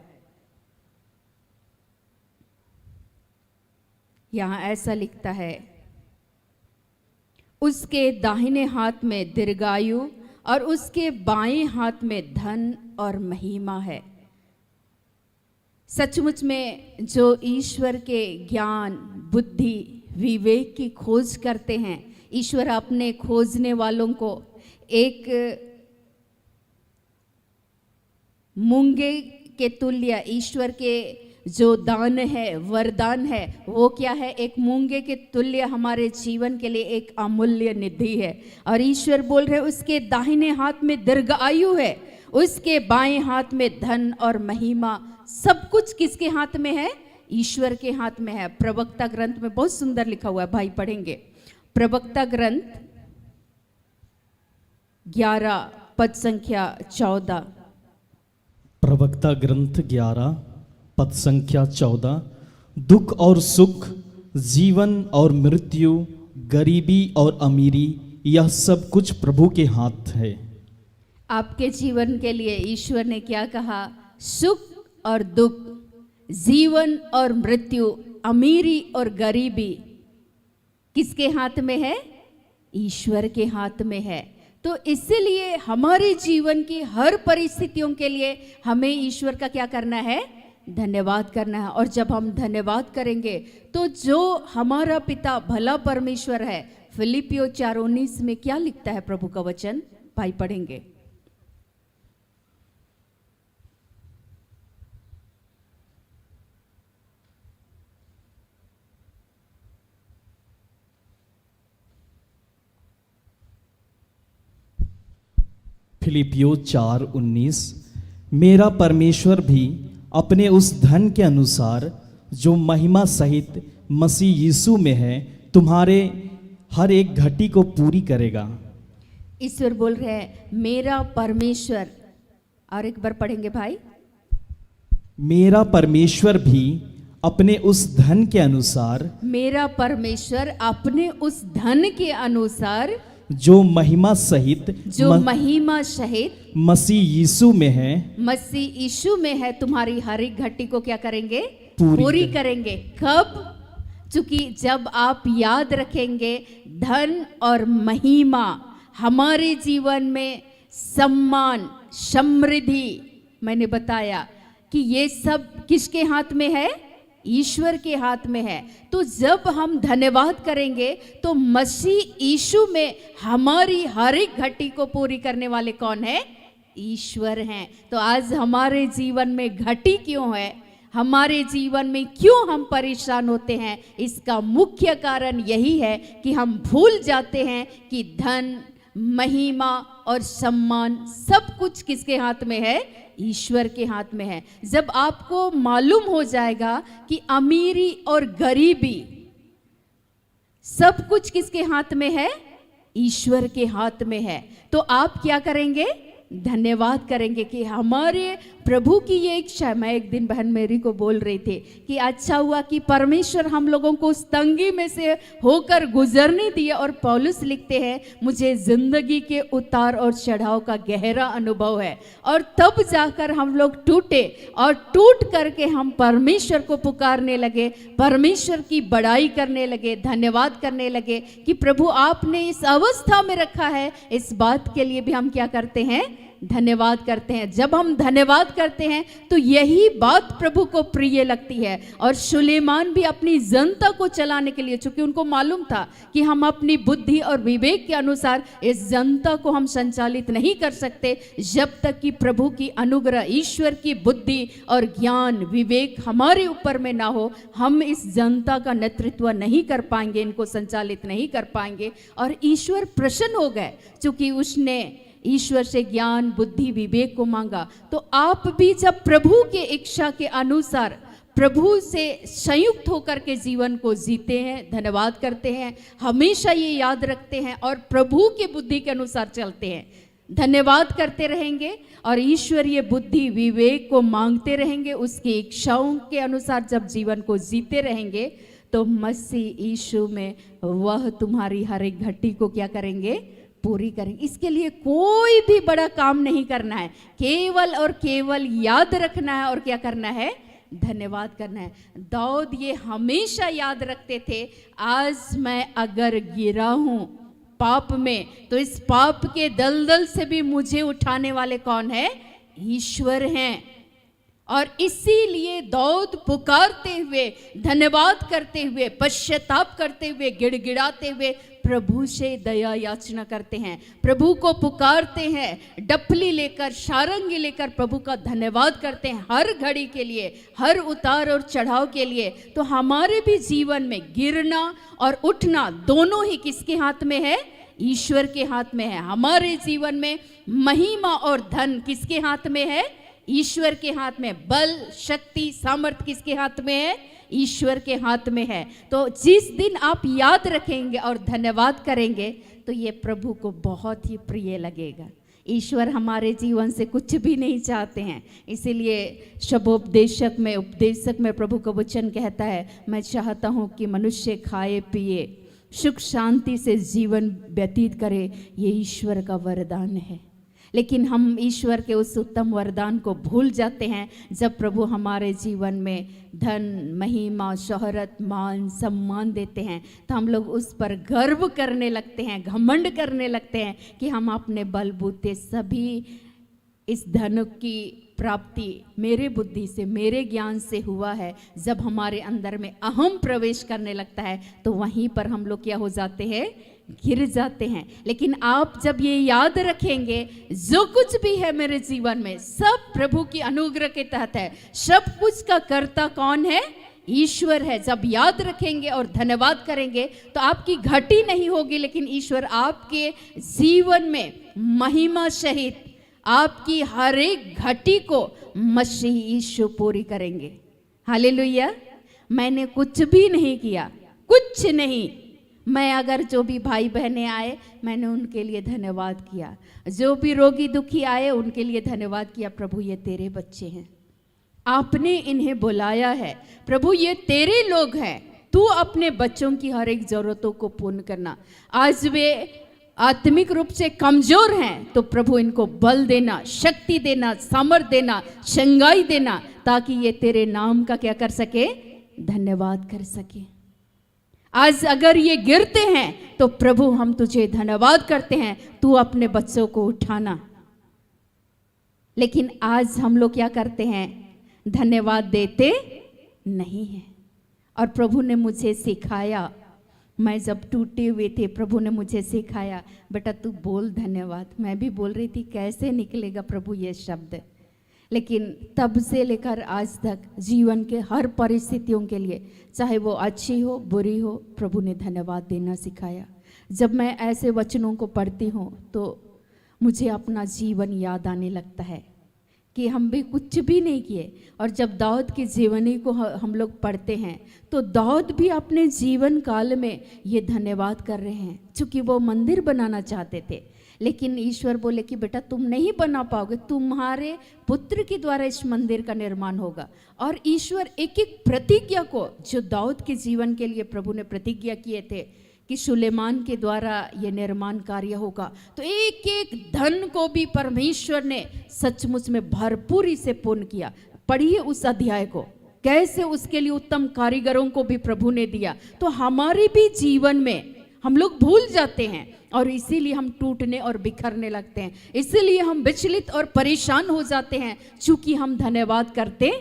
यहाँ ऐसा लिखता है, उसके दाहिने हाथ में दीर्घायु और उसके बाएं हाथ में धन और महिमा है। सचमुच में जो ईश्वर के ज्ञान, बुद्धि, विवेक की खोज करते हैं, ईश्वर अपने खोजने वालों को एक मूंगे के तुल्य, ईश्वर के जो दान है, वरदान है, वो क्या है, एक मूंगे के तुल्य हमारे जीवन के लिए एक अमूल्य निधि है। और ईश्वर बोल रहे उसके दाहिने हाथ में दीर्घायु है, उसके बाएं हाथ में धन और महिमा। सब कुछ किसके हाथ में है, ईश्वर के हाथ में है। प्रवक्ता ग्रंथ में बहुत सुंदर लिखा हुआ है, भाई पढ़ेंगे। प्रवक्ता ग्रंथ 11 पद संख्या 14। प्रवक्ता ग्रंथ 11 पद संख्या 14। दुख और सुख, जीवन और मृत्यु, गरीबी और अमीरी, यह सब कुछ प्रभु के हाथ है। आपके जीवन के लिए ईश्वर ने क्या कहा, सुख और दुख, जीवन और मृत्यु, अमीरी और गरीबी किसके हाथ में है, ईश्वर के हाथ में है। तो इसलिए हमारे जीवन की हर परिस्थितियों के लिए हमें ईश्वर का क्या करना है, धन्यवाद करना है। और जब हम धन्यवाद करेंगे तो जो हमारा पिता भला परमेश्वर है, फिलिपियो 4:19 में क्या लिखता है प्रभु का वचन, भाई पढ़ेंगे। फिलिपियो 4:19, मेरा परमेश्वर भी अपने उस धन के अनुसार जो महिमा सहित मसीह यीशु में है, तुम्हारे हर एक घटी को पूरी करेगा। ईश्वर बोल रहे हैं मेरा परमेश्वर, और एक बार पढ़ेंगे भाई, मेरा परमेश्वर भी अपने उस धन के अनुसार, मेरा परमेश्वर अपने उस धन के अनुसार जो महिमा सहित, महिमा सहित मसीह यीशु में है, मसीह यीशु में है, तुम्हारी हर एक घटी को क्या करेंगे, पूरी करेंगे। कब, चूंकि जब आप याद रखेंगे धन और महिमा हमारे जीवन में, सम्मान, समृद्धि, मैंने बताया कि ये सब किसके हाथ में है, ईश्वर के हाथ में है। तो जब हम धन्यवाद करेंगे तो मसीह यीशु में हमारी हर एक घटी को पूरी करने वाले कौन है, ईश्वर हैं। तो आज हमारे जीवन में घटी क्यों है, हमारे जीवन में क्यों हम परेशान होते हैं, इसका मुख्य कारण यही है कि हम भूल जाते हैं कि धन, महिमा और सम्मान सब कुछ किसके हाथ में है, ईश्वर के हाथ में है। जब आपको मालूम हो जाएगा कि अमीरी और गरीबी सब कुछ किसके हाथ में है, ईश्वर के हाथ में है, तो आप क्या करेंगे, धन्यवाद करेंगे कि हमारे प्रभु की ये इच्छा है। मैं एक दिन बहन मेरी को बोल रही थी कि अच्छा हुआ कि परमेश्वर हम लोगों को उस तंगी में से होकर गुजरने दिए। और पौलुस लिखते हैं मुझे जिंदगी के उतार और चढ़ाव का गहरा अनुभव है, और तब जाकर हम लोग टूटे, और टूट करके हम परमेश्वर को पुकारने लगे, परमेश्वर की बड़ाई करने लगे, धन्यवाद करने लगे कि प्रभु आपने इस अवस्था में रखा है। इस बात के लिए भी हम क्या करते हैं, धन्यवाद करते हैं। जब हम धन्यवाद करते हैं तो यही बात प्रभु को प्रिय लगती है। और सुलेमान भी अपनी जनता को चलाने के लिए, चूंकि उनको मालूम था कि हम अपनी बुद्धि और विवेक के अनुसार इस जनता को हम संचालित नहीं कर सकते जब तक कि प्रभु की अनुग्रह, ईश्वर की बुद्धि और ज्ञान विवेक हमारे ऊपर में ना हो, हम इस जनता का नेतृत्व नहीं कर पाएंगे, इनको संचालित नहीं कर पाएंगे। और ईश्वर प्रसन्न हो गए, चूंकि उसने ईश्वर से ज्ञान बुद्धि विवेक को मांगा। तो आप भी जब प्रभु के इच्छा के अनुसार प्रभु से संयुक्त होकर के जीवन को जीते हैं, धन्यवाद करते हैं, हमेशा ये याद रखते हैं और प्रभु की बुद्धि के अनुसार चलते हैं, धन्यवाद करते रहेंगे और ईश्वरीय बुद्धि विवेक को मांगते रहेंगे, उसकी इच्छाओं के अनुसार जब जीवन को जीते रहेंगे, तो मसीह यीशु में वह तुम्हारी हर एक घटी को क्या करेंगे, पूरी करेंगे। इसके लिए कोई भी बड़ा काम नहीं करना है, केवल और केवल याद रखना है और क्या करना है, धन्यवाद करना है। दाऊद ये हमेशा याद रखते थे, आज मैं अगर गिरा हूं पाप में, तो इस पाप के दलदल से भी मुझे उठाने वाले कौन है, ईश्वर हैं। और इसीलिए दाऊद पुकारते हुए, धन्यवाद करते हुए, पश्चाताप करते हुए, गिड़गिड़ाते हुए प्रभु से दया याचना करते हैं, प्रभु को पुकारते हैं, डपली लेकर, सारंगी लेकर प्रभु का धन्यवाद करते हैं हर घड़ी के लिए, हर उतार और चढ़ाव के लिए। तो हमारे भी जीवन में गिरना और उठना दोनों ही किसके हाथ में है, ईश्वर के हाथ में है। हमारे जीवन में महिमा और धन किसके हाथ में है, ईश्वर के हाथ में। बल शक्ति सामर्थ किसके हाथ में है, ईश्वर के हाथ में है। तो जिस दिन आप याद रखेंगे और धन्यवाद करेंगे तो ये प्रभु को बहुत ही प्रिय लगेगा। ईश्वर हमारे जीवन से कुछ भी नहीं चाहते हैं, इसीलिए शबोपदेशक में, उपदेशक में प्रभु का वचन कहता है, मैं चाहता हूँ कि मनुष्य खाए पिए सुख शांति से जीवन व्यतीत करे, ये ईश्वर का वरदान है। लेकिन हम ईश्वर के उस उत्तम वरदान को भूल जाते हैं जब प्रभु हमारे जीवन में धन महिमा शोहरत मान सम्मान देते हैं, तो हम लोग उस पर गर्व करने लगते हैं, घमंड करने लगते हैं कि हम अपने बलबूते सभी इस धन की प्राप्ति मेरे बुद्धि से, मेरे ज्ञान से हुआ है। जब हमारे अंदर में अहम प्रवेश करने लगता है तो वहीं पर हम लोग क्या हो जाते हैं, गिर जाते हैं। लेकिन आप जब ये याद रखेंगे, जो कुछ भी है मेरे जीवन में सब प्रभु की अनुग्रह के तहत है, सब कुछ का कर्ता कौन है, ईश्वर है। जब याद रखेंगे और धन्यवाद करेंगे तो आपकी घटी नहीं होगी, लेकिन ईश्वर आपके जीवन में महिमा सहित आपकी हर एक घटी को मसीह यीशु पूरी करेंगे। हालेलुया। मैंने कुछ भी नहीं किया, कुछ नहीं। मैं अगर जो भी भाई बहनें आए मैंने उनके लिए धन्यवाद किया, जो भी रोगी दुखी आए उनके लिए धन्यवाद किया। प्रभु ये तेरे बच्चे हैं, आपने इन्हें बुलाया है, प्रभु ये तेरे लोग हैं, तू अपने बच्चों की हर एक जरूरतों को पूर्ण करना। आज वे आत्मिक रूप से कमजोर हैं तो प्रभु इनको बल देना, शक्ति देना, सामर्थ देना, चंगाई देना, ताकि ये तेरे नाम का क्या कर सके, धन्यवाद कर सके। आज अगर ये गिरते हैं तो प्रभु हम तुझे धन्यवाद करते हैं, तू अपने बच्चों को उठाना। लेकिन आज हम लोग क्या करते हैं, धन्यवाद देते नहीं हैं। और प्रभु ने मुझे सिखाया, मैं जब टूटे हुए थे प्रभु ने मुझे सिखाया, बेटा तू बोल धन्यवाद। मैं भी बोल रही थी कैसे निकलेगा प्रभु ये शब्द, लेकिन तब से लेकर आज तक जीवन के हर परिस्थितियों के लिए, चाहे वो अच्छी हो बुरी हो, प्रभु ने धन्यवाद देना सिखाया। जब मैं ऐसे वचनों को पढ़ती हूँ तो मुझे अपना जीवन याद आने लगता है कि हम भी कुछ भी नहीं किए। और जब दाऊद की जीवनी को हम लोग पढ़ते हैं तो दाऊद भी अपने जीवन काल में ये धन्यवाद कर रहे हैं, क्योंकि वो मंदिर बनाना चाहते थे। लेकिन ईश्वर बोले कि बेटा तुम नहीं बना पाओगे, तुम्हारे पुत्र के द्वारा इस मंदिर का निर्माण होगा। और ईश्वर एक एक प्रतिज्ञा को जो दाऊद के जीवन के लिए प्रभु ने प्रतिज्ञा किए थे कि सुलेमान के द्वारा ये निर्माण कार्य होगा, तो एक एक धन को भी परमेश्वर ने सचमुच में भरपूरी से पूर्ण किया। पढ़िए उस अध्याय को, कैसे उसके लिए उत्तम कारीगरों को भी प्रभु ने दिया। तो हमारे भी जीवन में हम लोग भूल जाते हैं और इसीलिए हम टूटने और बिखरने लगते हैं, इसीलिए हम विचलित और परेशान हो जाते हैं, क्योंकि हम धन्यवाद करते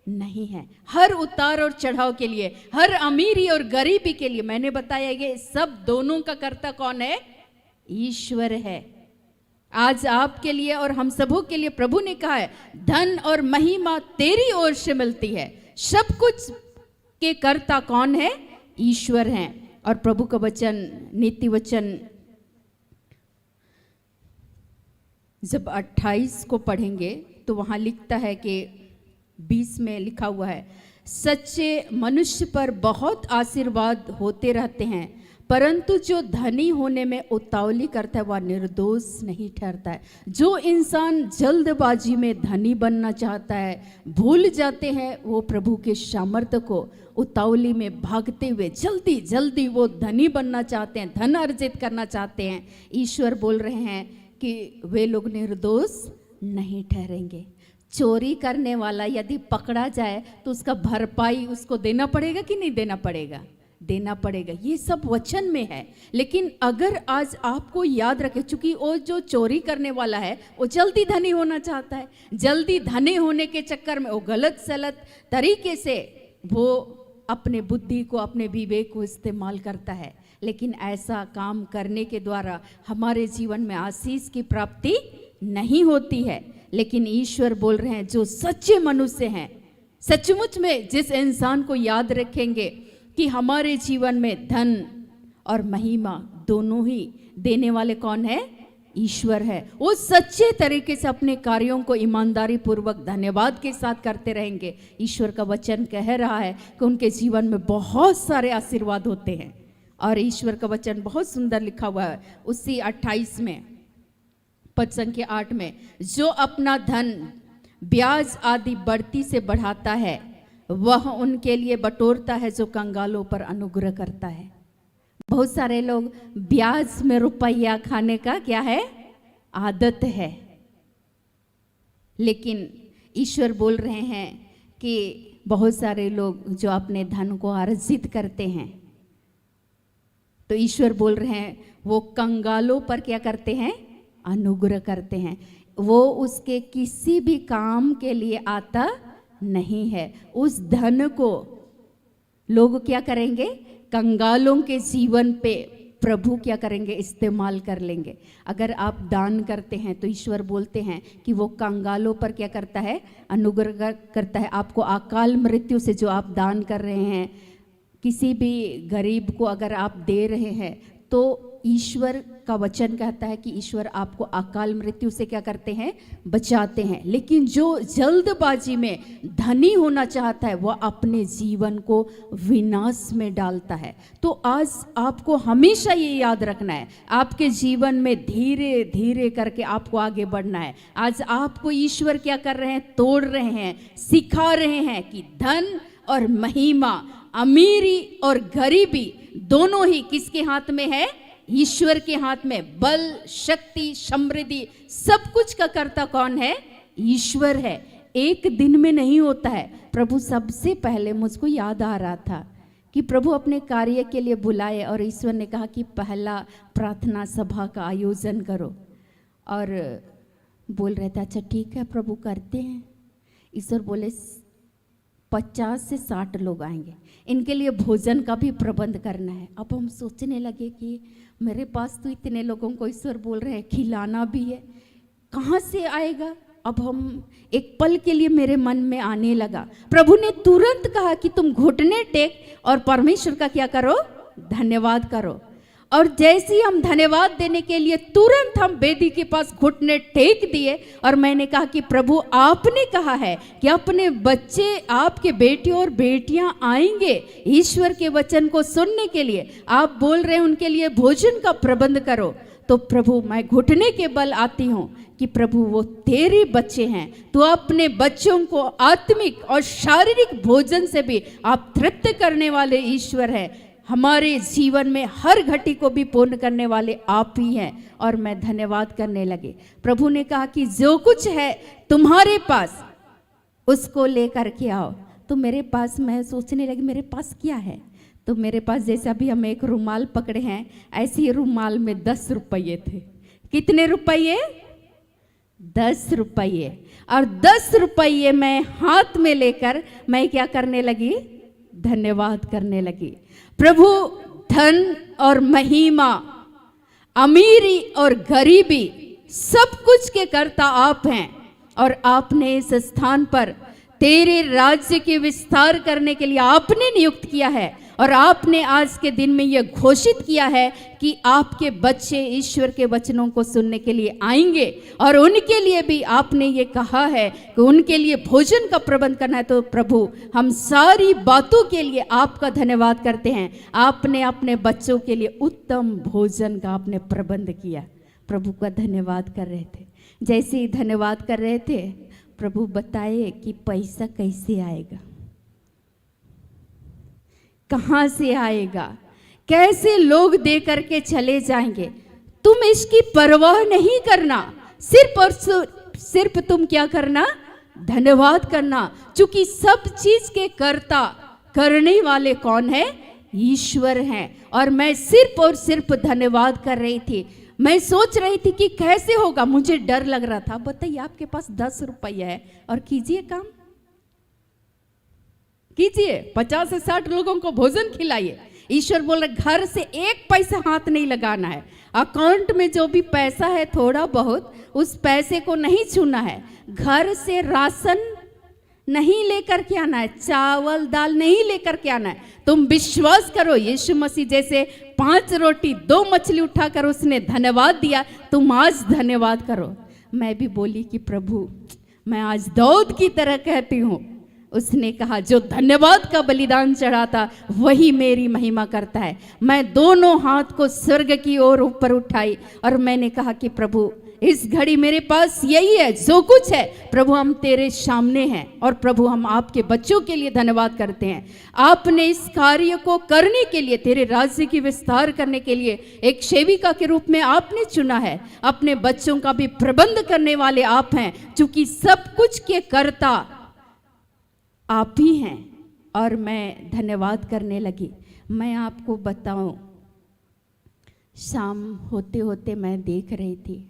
नहीं हैं। हर उतार और चढ़ाव के लिए, हर अमीरी और गरीबी के लिए, मैंने बताया ये सब दोनों का कर्ता कौन है? ईश्वर है। आज आपके लिए और हम सबों के लिए प्रभु ने कहा है, धन और महिमा तेरी ओर से मिलती है। सब कुछ के कर्ता कौन है? ईश्वर हैं। और प्रभु का वचन, नीति वचन जब 28 को पढ़ेंगे तो वहां लिखता है कि 20 में लिखा हुआ है, सच्चे मनुष्य पर बहुत आशीर्वाद होते रहते हैं, परंतु जो धनी होने में उतावली करता है वह निर्दोष नहीं ठहरता है। जो इंसान जल्दबाजी में धनी बनना चाहता है, भूल जाते हैं वो प्रभु के सामर्थ्य को। उतावली में भागते हुए जल्दी जल्दी वो धनी बनना चाहते हैं, धन अर्जित करना चाहते हैं। ईश्वर बोल रहे हैं कि वे लोग निर्दोष नहीं ठहरेंगे। चोरी करने वाला यदि पकड़ा जाए तो उसका भरपाई उसको देना पड़ेगा कि नहीं देना पड़ेगा? देना पड़ेगा। ये सब वचन में है। लेकिन अगर आज आपको याद रखे, चूंकि वो जो चोरी करने वाला है वो जल्दी धनी होना चाहता है, जल्दी धनी होने के चक्कर में वो गलत सलत तरीके से वो अपने बुद्धि को, अपने विवेक को इस्तेमाल करता है। लेकिन ऐसा काम करने के द्वारा हमारे जीवन में आशीष की प्राप्ति नहीं होती है। लेकिन ईश्वर बोल रहे हैं, जो सच्चे मनुष्य हैं, सचमुच में जिस इंसान को याद रखेंगे कि हमारे जीवन में धन और महिमा दोनों ही देने वाले कौन है? ईश्वर है। वो सच्चे तरीके से अपने कार्यों को ईमानदारी पूर्वक धन्यवाद के साथ करते रहेंगे। ईश्वर का वचन कह रहा है कि उनके जीवन में बहुत सारे आशीर्वाद होते हैं। और ईश्वर का वचन बहुत सुंदर लिखा हुआ है उसी 28 में, पद संख्या 8 में, जो अपना धन ब्याज आदि बढ़ती से बढ़ाता है वह उनके लिए बटोरता है जो कंगालों पर अनुग्रह करता है। बहुत सारे लोग ब्याज में रुपया खाने का क्या है? आदत है। लेकिन ईश्वर बोल रहे हैं कि बहुत सारे लोग जो अपने धन को अर्जित करते हैं, तो ईश्वर बोल रहे हैं वो कंगालों पर क्या करते हैं? अनुग्रह करते हैं। वो उसके किसी भी काम के लिए आता नहीं है। उस धन को लोग क्या करेंगे? कंगालों के जीवन पे प्रभु क्या करेंगे? इस्तेमाल कर लेंगे। अगर आप दान करते हैं तो ईश्वर बोलते हैं कि वो कंगालों पर क्या करता है? अनुग्रह करता है। आपको अकाल मृत्यु से जो आप दान कर रहे हैं, किसी भी गरीब को अगर आप दे रहे हैं, तो ईश्वर का वचन कहता है कि ईश्वर आपको अकाल मृत्यु से क्या करते हैं? बचाते हैं। लेकिन जो जल्दबाजी में धनी होना चाहता है वह अपने जीवन को विनाश में डालता है। तो आज आपको हमेशा ये याद रखना है, आपके जीवन में धीरे धीरे करके आपको आगे बढ़ना है। आज आपको ईश्वर क्या कर रहे हैं? तोड़ रहे हैं, सिखा रहे हैं कि धन और महिमा, अमीरी और गरीबी दोनों ही किसके हाथ में है? ईश्वर के हाथ में। बल, शक्ति, समृद्धि सब कुछ का कर्ता कौन है? ईश्वर है। एक दिन में नहीं होता है। प्रभु सबसे पहले, मुझको याद आ रहा था कि प्रभु अपने कार्य के लिए बुलाए और ईश्वर ने कहा कि पहला प्रार्थना सभा का आयोजन करो। और बोल रहे थे अच्छा ठीक है प्रभु करते हैं। ईश्वर बोले 50 से 60 लोग आएंगे, इनके लिए भोजन का भी प्रबंध करना है। अब हम सोचने लगे कि मेरे पास तो इतने लोगों को ईश्वर बोल रहे हैं खिलाना भी है, कहाँ से आएगा? अब हम एक पल के लिए मेरे मन में आने लगा, प्रभु ने तुरंत कहा कि तुम घुटने टेक और परमेश्वर का क्या करो? धन्यवाद करो। और जैसे ही हम धन्यवाद देने के लिए तुरंत हम वेदी के पास घुटने टेक दिए और मैंने कहा कि प्रभु आपने कहा है कि अपने बच्चे, आपके बेटे और बेटियां आएंगे ईश्वर के वचन को सुनने के लिए, आप बोल रहे हैं उनके लिए भोजन का प्रबंध करो। तो प्रभु मैं घुटने के बल आती हूँ कि प्रभु वो तेरे बच्चे हैं, तो अपने बच्चों को आत्मिक और शारीरिक भोजन से भी आप तृप्त करने वाले ईश्वर है। हमारे जीवन में हर घटी को भी पूर्ण करने वाले आप ही हैं। और मैं धन्यवाद करने लगे। प्रभु ने कहा कि जो कुछ है तुम्हारे पास उसको लेकर के आओ। तो मेरे पास, मैं सोचने लगी मेरे पास क्या है? तो मेरे पास जैसे अभी हम एक रुमाल पकड़े हैं, ऐसे ही रुमाल में 10 रुपये थे। कितने रुपये? 10 रुपये। और 10 रुपये मैं हाथ में लेकर मैं क्या करने लगी? धन्यवाद करने लगी। प्रभु, धन और महिमा, अमीरी और गरीबी, सब कुछ के कर्ता आप हैं। और आपने इस स्थान पर तेरे राज्य के विस्तार करने के लिए आपने नियुक्त किया है। और आपने आज के दिन में यह घोषित किया है कि आपके बच्चे ईश्वर के वचनों को सुनने के लिए आएंगे, और उनके लिए भी आपने ये कहा है कि उनके लिए भोजन का प्रबंध करना है। तो प्रभु, हम सारी बातों के लिए आपका धन्यवाद करते हैं। आपने अपने बच्चों के लिए उत्तम भोजन का आपने प्रबंध किया। प्रभु का धन्यवाद कर रहे थे। जैसे ही धन्यवाद कर रहे थे, प्रभु बताए कि पैसा कैसे आएगा, कहाँ से आएगा, कैसे लोग दे करके चले जाएंगे। तुम इसकी परवाह नहीं करना, सिर्फ और सिर्फ तुम क्या करना? धन्यवाद करना। क्योंकि सब चीज के कर्ता, करने वाले कौन है? ईश्वर हैं। और मैं सिर्फ और सिर्फ धन्यवाद कर रही थी। मैं सोच रही थी कि कैसे होगा, मुझे डर लग रहा था। बताइए, आपके पास 10 रुपये है और कीजिए काम, कीजिए, 50 से 60 लोगों को भोजन खिलाइए। ईश्वर बोल रहे घर से एक पैसा हाथ नहीं लगाना है। अकाउंट में जो भी पैसा है थोड़ा बहुत, उस पैसे को नहीं छूना है। घर से राशन नहीं लेकर के आना है, चावल दाल नहीं लेकर के आना है। तुम विश्वास करो, यीशु मसीह जैसे 5 रोटी 2 मछली उठाकर उसने धन्यवाद दिया, तुम आज धन्यवाद करो। मैं भी बोली कि प्रभु, मैं आज दाऊद की तरह कहती हूँ। उसने कहा, जो धन्यवाद का बलिदान चढ़ाता वही मेरी महिमा करता है। मैं दोनों हाथ को स्वर्ग की ओर ऊपर उठाई और मैंने कहा कि प्रभु, इस घड़ी मेरे पास यही है, जो कुछ है प्रभु, हम तेरे सामने हैं। और प्रभु, हम आपके बच्चों के लिए धन्यवाद करते हैं। आपने इस कार्य को करने के लिए, तेरे राज्य की विस्तार करने के लिए एक सेविका के रूप में आपने चुना है। अपने बच्चों का भी प्रबंध करने वाले आप हैं, क्योंकि सब कुछ के कर्ता आप ही हैं। और मैं धन्यवाद करने लगी। मैं आपको बताऊं, शाम होते होते मैं देख रही थी,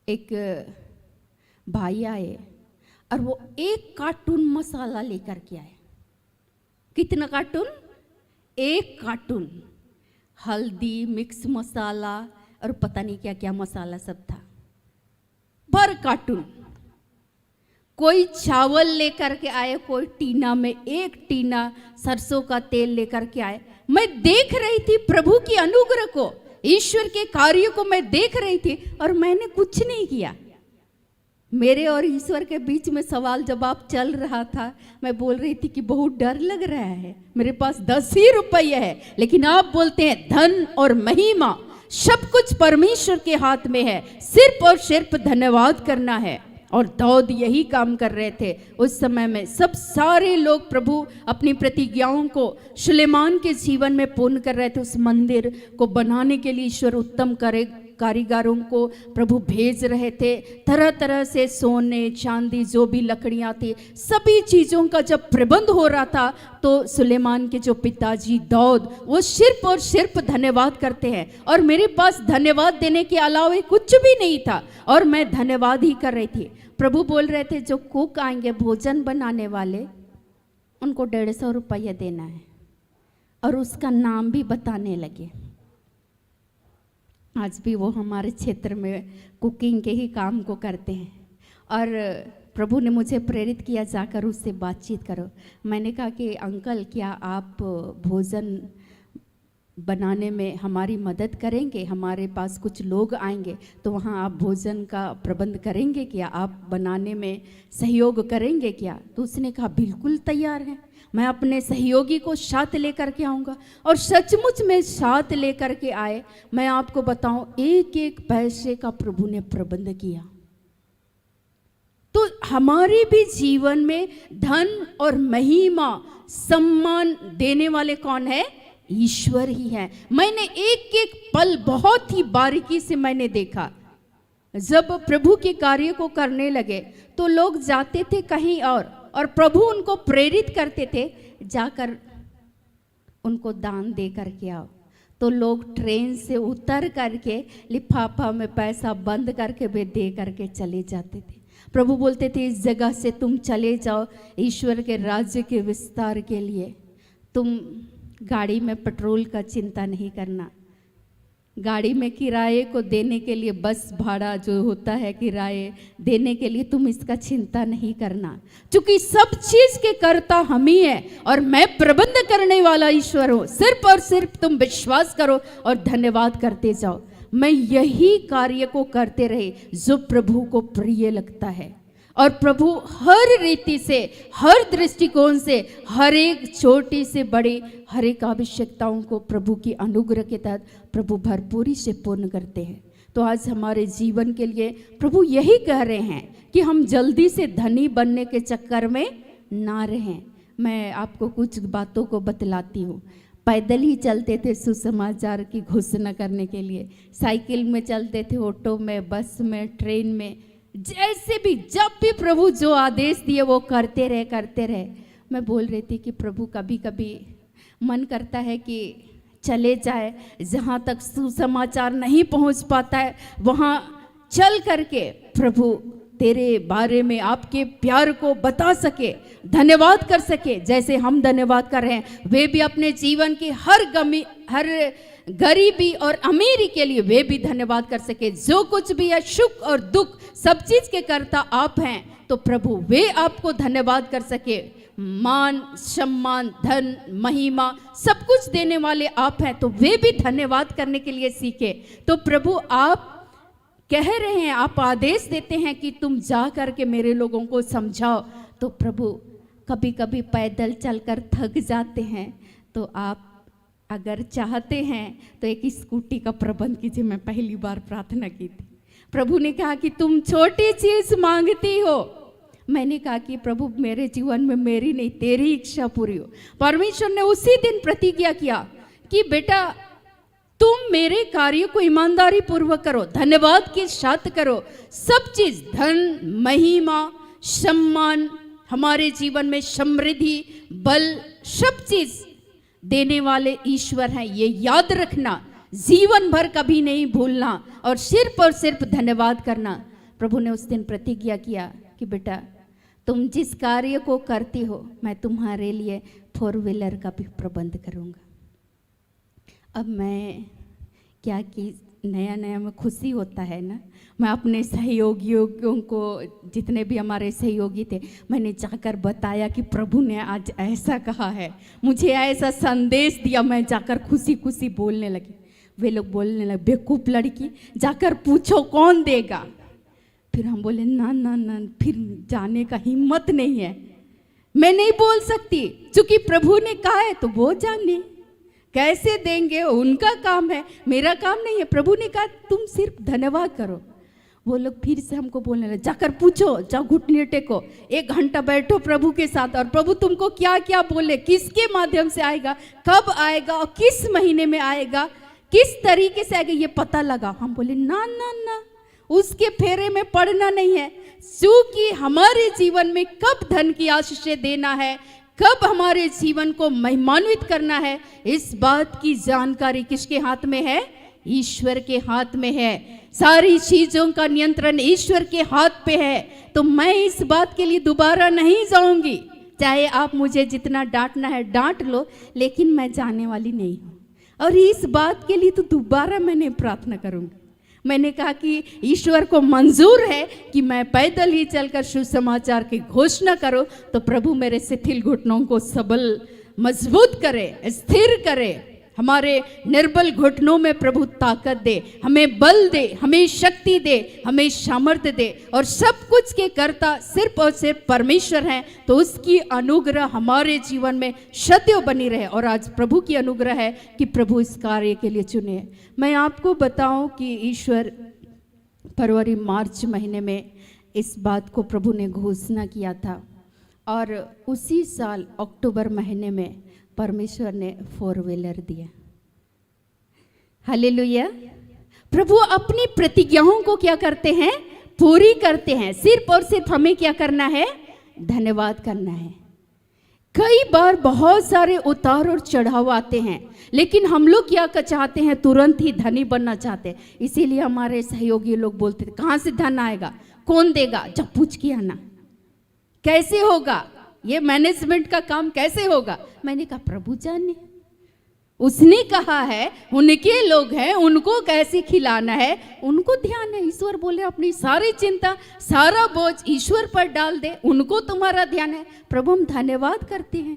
एक भाई आए और वो 1 कार्टून मसाला लेकर के आए। कितना कार्टून? 1 कार्टून। हल्दी, मिक्स मसाला और पता नहीं क्या क्या मसाला सब था, भर कार्टून। कोई चावल लेकर के आए, कोई टीना में 1 टीना सरसों का तेल लेकर के आए। मैं देख रही थी प्रभु की अनुग्रह को, ईश्वर के कार्य को मैं देख रही थी, और मैंने कुछ नहीं किया। मेरे और ईश्वर के बीच में सवाल जवाब चल रहा था। मैं बोल रही थी कि बहुत डर लग रहा है, मेरे पास 10 ही रुपये है, लेकिन आप बोलते हैं धन और महिमा सब कुछ परमेश्वर के हाथ में है, सिर्फ और सिर्फ धन्यवाद करना है। और दाऊद यही काम कर रहे थे। उस समय में सब सारे लोग प्रभु अपनी प्रतिज्ञाओं को सुलेमान के जीवन में पूर्ण कर रहे थे। उस मंदिर को बनाने के लिए ईश्वर उत्तम कारीगरों को प्रभु भेज रहे थे। तरह तरह से सोने चांदी जो भी लकड़ियां थी, सभी चीज़ों का जब प्रबंध हो रहा था, तो सुलेमान के जो पिताजी दाऊद, वो सिर्फ और सिर्फ धन्यवाद करते हैं। और मेरे पास धन्यवाद देने के अलावा कुछ भी नहीं था, और मैं धन्यवाद ही कर रही थी। प्रभु बोल रहे थे, जो कुक आएंगे भोजन बनाने वाले, उनको 150 रुपये देना है, और उसका नाम भी बताने लगे। आज भी वो हमारे क्षेत्र में कुकिंग के ही काम को करते हैं। और प्रभु ने मुझे प्रेरित किया, जाकर उससे बातचीत करो। मैंने कहा कि अंकल, क्या आप भोजन बनाने में हमारी मदद करेंगे? हमारे पास कुछ लोग आएंगे, तो वहाँ आप भोजन का प्रबंध करेंगे क्या? आप बनाने में सहयोग करेंगे क्या? तो उसने कहा, बिल्कुल तैयार है, मैं अपने सहयोगी को साथ लेकर के आऊँगा। और सचमुच में साथ लेकर के आए। मैं आपको बताऊं, 1-1 पैसे का प्रभु ने प्रबंध किया। तो हमारे भी जीवन में धन और महिमा सम्मान देने वाले कौन है? ईश्वर ही है। मैंने 1-1 पल बहुत ही बारीकी से मैंने देखा। जब प्रभु के कार्य को करने लगे तो लोग जाते थे कहीं और प्रभु उनको प्रेरित करते थे, जाकर उनको दान दे करके आओ। तो लोग ट्रेन से उतर करके लिफाफा में पैसा बंद करके वे दे करके चले जाते थे। प्रभु बोलते थे इस जगह से तुम चले जाओ ईश्वर के राज्य के विस्तार के लिए। तुम गाड़ी में पेट्रोल का चिंता नहीं करना, गाड़ी में किराए को देने के लिए, बस भाड़ा जो होता है किराए देने के लिए, तुम इसका चिंता नहीं करना, क्योंकि सब चीज के कर्ता हम ही है और मैं प्रबंध करने वाला ईश्वर हूँ। सिर्फ और सिर्फ तुम विश्वास करो और धन्यवाद करते जाओ। मैं यही कार्य को करते रहे जो प्रभु को प्रिय लगता है। और प्रभु हर रीति से, हर दृष्टिकोण से, हर एक छोटी से बड़ी हर एक आवश्यकताओं को प्रभु की अनुग्रह के तहत प्रभु भरपूरी से पूर्ण करते हैं। तो आज हमारे जीवन के लिए प्रभु यही कह रहे हैं कि हम जल्दी से धनी बनने के चक्कर में ना रहें। मैं आपको कुछ बातों को बतलाती हूँ। पैदल ही चलते थे सुसमाचार की घोषणा करने के लिए, साइकिल में चलते थे, ऑटो में, बस में, ट्रेन में, जैसे भी जब भी प्रभु जो आदेश दिए वो करते रहे। मैं बोल रही थी कि प्रभु कभी कभी मन करता है कि चले जाए, जहाँ तक सुसमाचार नहीं पहुँच पाता है वहाँ चल करके प्रभु तेरे बारे में, आपके प्यार को बता सके, धन्यवाद कर सके। जैसे हम धन्यवाद कर रहे हैं, वे भी अपने जीवन की हर गरीबी और अमीरी के लिए वे भी धन्यवाद कर सके। जो कुछ भी है, सुख और दुख, सब चीज के कर्ता आप हैं, तो प्रभु वे आपको धन्यवाद कर सके। मान, सम्मान, धन, महिमा सब कुछ देने वाले आप हैं, तो वे भी धन्यवाद करने के लिए सीखे। तो प्रभु आप कह रहे हैं, आप आदेश देते हैं कि तुम जा करके मेरे लोगों को समझाओ। तो प्रभु कभी कभी पैदल चलकर थक जाते हैं, तो आप अगर चाहते हैं तो एक स्कूटी का प्रबंध कीजिए। मैं पहली बार प्रार्थना की थी, प्रभु ने कहा कि तुम छोटी चीज मांगती हो। मैंने कहा कि प्रभु मेरे जीवन में मेरी नहीं तेरी इच्छा पूरी हो। परमेश्वर ने उसी दिन प्रतिज्ञा किया कि बेटा तुम मेरे कार्य को ईमानदारी पूर्वक करो, धन्यवाद के साथ करो। सब चीज, धन, महिमा, सम्मान, हमारे जीवन में समृद्धि, बल, सब चीज देने वाले ईश्वर हैं, ये याद रखना, जीवन भर कभी नहीं भूलना और सिर्फ धन्यवाद करना। प्रभु ने उस दिन प्रतिज्ञा किया कि बेटा तुम जिस कार्य को करती हो मैं तुम्हारे लिए 4 व्हीलर का भी प्रबंध करूँगा। अब मैं क्या कि नया में खुशी होता है ना, मैं अपने सहयोगियों को, जितने भी हमारे सहयोगी थे, मैंने जाकर बताया कि प्रभु ने आज ऐसा कहा है, मुझे ऐसा संदेश दिया। मैं जाकर खुशी बोलने लगी। वे लोग बोलने लगे बेवकूफ़ लड़की, जाकर पूछो कौन देगा। फिर हम बोले ना, फिर जाने का हिम्मत नहीं है, मैं नहीं बोल सकती, क्योंकि प्रभु ने कहा है तो वो जाने, कैसे देंगे उनका काम है, मेरा काम नहीं है। प्रभु ने कहा तुम सिर्फ धन्यवाद करो। वो लोग फिर से हमको बोलने लगे जाकर पूछो, जाओ घुटने टेको, 1 घंटा बैठो प्रभु के साथ, और प्रभु तुमको क्या क्या बोले, किसके माध्यम से आएगा, कब आएगा और किस महीने में आएगा, किस तरीके से आएगा, ये पता लगा। हम बोले ना, उसके फेरे में पड़ना नहीं है, क्योंकि हमारे जीवन में कब धन की आशीष देना है, कब हमारे जीवन को महिमान्वित करना है, इस बात की जानकारी किसके हाथ में है? ईश्वर के हाथ में है। सारी चीजों का नियंत्रण ईश्वर के हाथ पे है। तो मैं इस बात के लिए दोबारा नहीं जाऊंगी, चाहे आप मुझे जितना डांटना है डांट लो, लेकिन मैं जाने वाली नहीं हूँ। और इस बात के लिए तो दोबारा मैंने प्रार्थना करूंगी। मैंने कहा कि ईश्वर को मंजूर है कि मैं पैदल ही चलकर सुसमाचार की घोषणा करूं, तो प्रभु मेरे शिथिल घुटनों को सबल, मजबूत करे, स्थिर करे। हमारे निर्बल घुटनों में प्रभु ताकत दे, हमें बल दे, हमें शक्ति दे, हमें सामर्थ्य दे। और सब कुछ के कर्ता सिर्फ और सिर्फ परमेश्वर हैं, तो उसकी अनुग्रह हमारे जीवन में सदैव बनी रहे। और आज प्रभु की अनुग्रह है कि प्रभु इस कार्य के लिए चुने। मैं आपको बताऊं कि ईश्वर फरवरी मार्च महीने में इस बात को प्रभु ने घोषणा किया था, और उसी साल अक्टूबर महीने में परमेश्वर ने 4 व्हीलर दिया। हालेलुया। प्रभु अपनी प्रतिज्ञाओं को क्या करते हैं? पूरी करते हैं। सिर्फ और सिर्फ हमें क्या करना है? धन्यवाद करना है। कई बार बहुत सारे उतार और चढ़ाव आते हैं, लेकिन हम लोग क्या चाहते हैं, तुरंत ही धनी बनना चाहते हैं। इसीलिए हमारे सहयोगी लोग बोलते थे कहाँ से धन आएगा, कौन देगा, जब पूछ के आना, कैसे होगा, ये मैनेजमेंट का काम कैसे होगा। मैंने कहा प्रभु जाने, उसने कहा है उनके लोग हैं, उनको कैसे खिलाना है उनको ध्यान है। ईश्वर बोले अपनी सारी चिंता सारा बोझ ईश्वर पर डाल दे, उनको तुम्हारा ध्यान है। प्रभु हम धन्यवाद करते हैं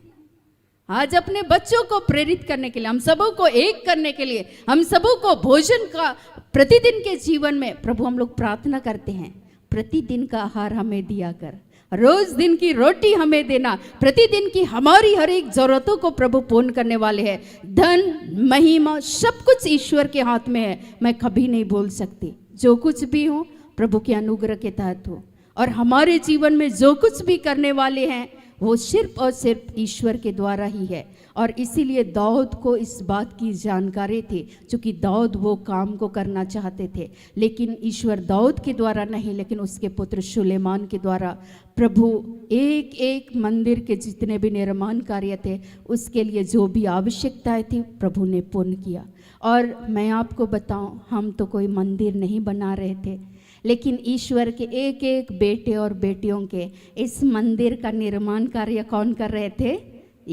आज अपने बच्चों को प्रेरित करने के लिए, हम सबों को एक करने के लिए, हम सबों को भोजन का प्रतिदिन के जीवन में प्रभु हम लोग प्रार्थना करते हैं, प्रतिदिन का आहार हमें दिया कर, रोज दिन की रोटी हमें देना, प्रतिदिन की हमारी हर एक जरूरतों को प्रभु पूर्ण करने वाले हैं। धन महिमा सब कुछ ईश्वर के हाथ में है। मैं कभी नहीं बोल सकती जो कुछ भी हूँ प्रभु के अनुग्रह के तहत हूँ, और हमारे जीवन में जो कुछ भी करने वाले हैं वो सिर्फ और सिर्फ ईश्वर के द्वारा ही है। और इसीलिए दाऊद को इस बात की जानकारी थी, क्योंकि दाऊद वो काम को करना चाहते थे, लेकिन ईश्वर दाऊद के द्वारा नहीं, लेकिन उसके पुत्र सुलेमान के द्वारा प्रभु एक एक मंदिर के जितने भी निर्माण कार्य थे उसके लिए जो भी आवश्यकताएं थी प्रभु ने पूर्ण किया। और मैं आपको बताऊं, हम तो कोई मंदिर नहीं बना रहे थे, लेकिन ईश्वर के एक एक बेटे और बेटियों के इस मंदिर का निर्माण कार्य कौन कर रहे थे?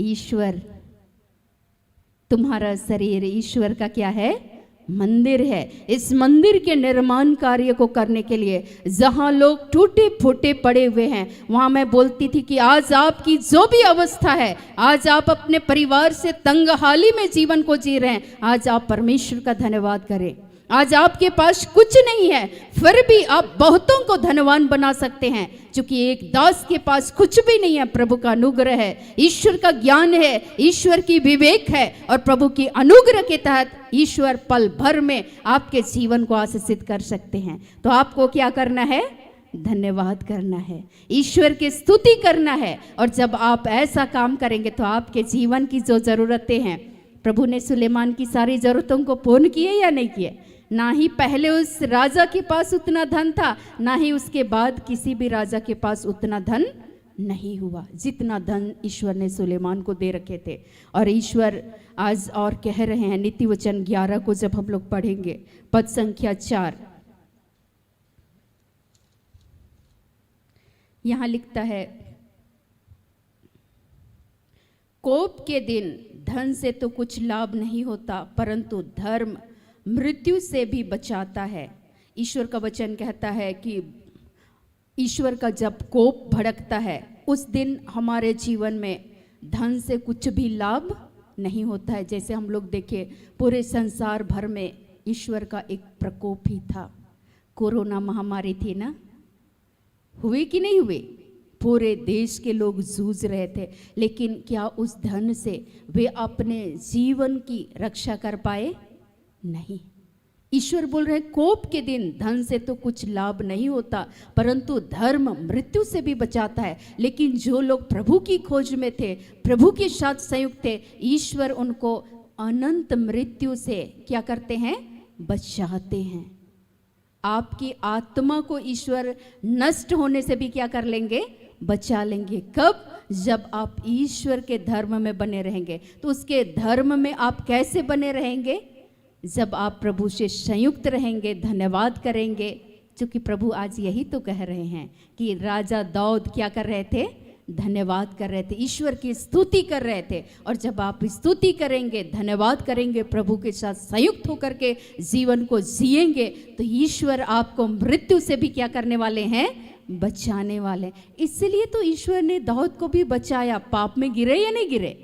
ईश्वर। तुम्हारा शरीर ईश्वर का क्या है? मंदिर है। इस मंदिर के निर्माण कार्य को करने के लिए जहां लोग टूटे फूटे पड़े हुए हैं, वहां मैं बोलती थी कि आज आपकी जो भी अवस्था है, आज आप अपने परिवार से तंगहाली में जीवन को जी रहे हैं, आज आप परमेश्वर का धन्यवाद करें। आज आपके पास कुछ नहीं है, फिर भी आप बहुतों को धनवान बना सकते हैं, क्योंकि एक दास के पास कुछ भी नहीं है। प्रभु का अनुग्रह है, ईश्वर का ज्ञान है, ईश्वर की विवेक है, और प्रभु की अनुग्रह के तहत ईश्वर पल भर में आपके जीवन को आशीषित कर सकते हैं। तो आपको क्या करना है? धन्यवाद करना है, ईश्वर की स्तुति करना है। और जब आप ऐसा काम करेंगे तो आपके जीवन की जो जरूरतें हैं, प्रभु ने सुलेमान की सारी जरूरतों को पूर्ण किए या नहीं किए? ना ही पहले उस राजा के पास उतना धन था, ना ही उसके बाद किसी भी राजा के पास उतना धन नहीं हुआ जितना धन ईश्वर ने सुलेमान को दे रखे थे। और ईश्वर आज और कह रहे हैं, नीति वचन 11 को जब हम लोग पढ़ेंगे, पद संख्या 4, यहां लिखता है, कोप के दिन धन से तो कुछ लाभ नहीं होता, परंतु धर्म मृत्यु से भी बचाता है। ईश्वर का वचन कहता है कि ईश्वर का जब कोप भड़कता है उस दिन हमारे जीवन में धन से कुछ भी लाभ नहीं होता है। जैसे हम लोग देखें, पूरे संसार भर में ईश्वर का एक प्रकोप ही था। कोरोना महामारी थी ना, हुए कि नहीं हुए? पूरे देश के लोग जूझ रहे थे, लेकिन क्या उस धन से वे अपने जीवन की रक्षा कर पाए? नहीं। ईश्वर बोल रहे, कोप के दिन धन से तो कुछ लाभ नहीं होता, परंतु धर्म मृत्यु से भी बचाता है। लेकिन जो लोग प्रभु की खोज में थे, प्रभु के साथ संयुक्त थे, ईश्वर उनको अनंत मृत्यु से क्या करते हैं? बचाते हैं। आपकी आत्मा को ईश्वर नष्ट होने से भी क्या कर लेंगे? बचा लेंगे। कब? जब आप ईश्वर के धर्म में बने रहेंगे। तो उसके धर्म में आप कैसे बने रहेंगे? जब आप प्रभु से संयुक्त रहेंगे, धन्यवाद करेंगे, क्योंकि प्रभु आज यही तो कह रहे हैं कि राजा दाऊद क्या कर रहे थे? धन्यवाद कर रहे थे, ईश्वर की स्तुति कर रहे थे। और जब आप स्तुति करेंगे, धन्यवाद करेंगे, प्रभु के साथ संयुक्त होकर के जीवन को जिएंगे, तो ईश्वर आपको मृत्यु से भी क्या करने वाले हैं? बचाने वाले। इसलिए तो ईश्वर ने दाऊद को भी बचाया। पाप में गिरे या नहीं गिरे?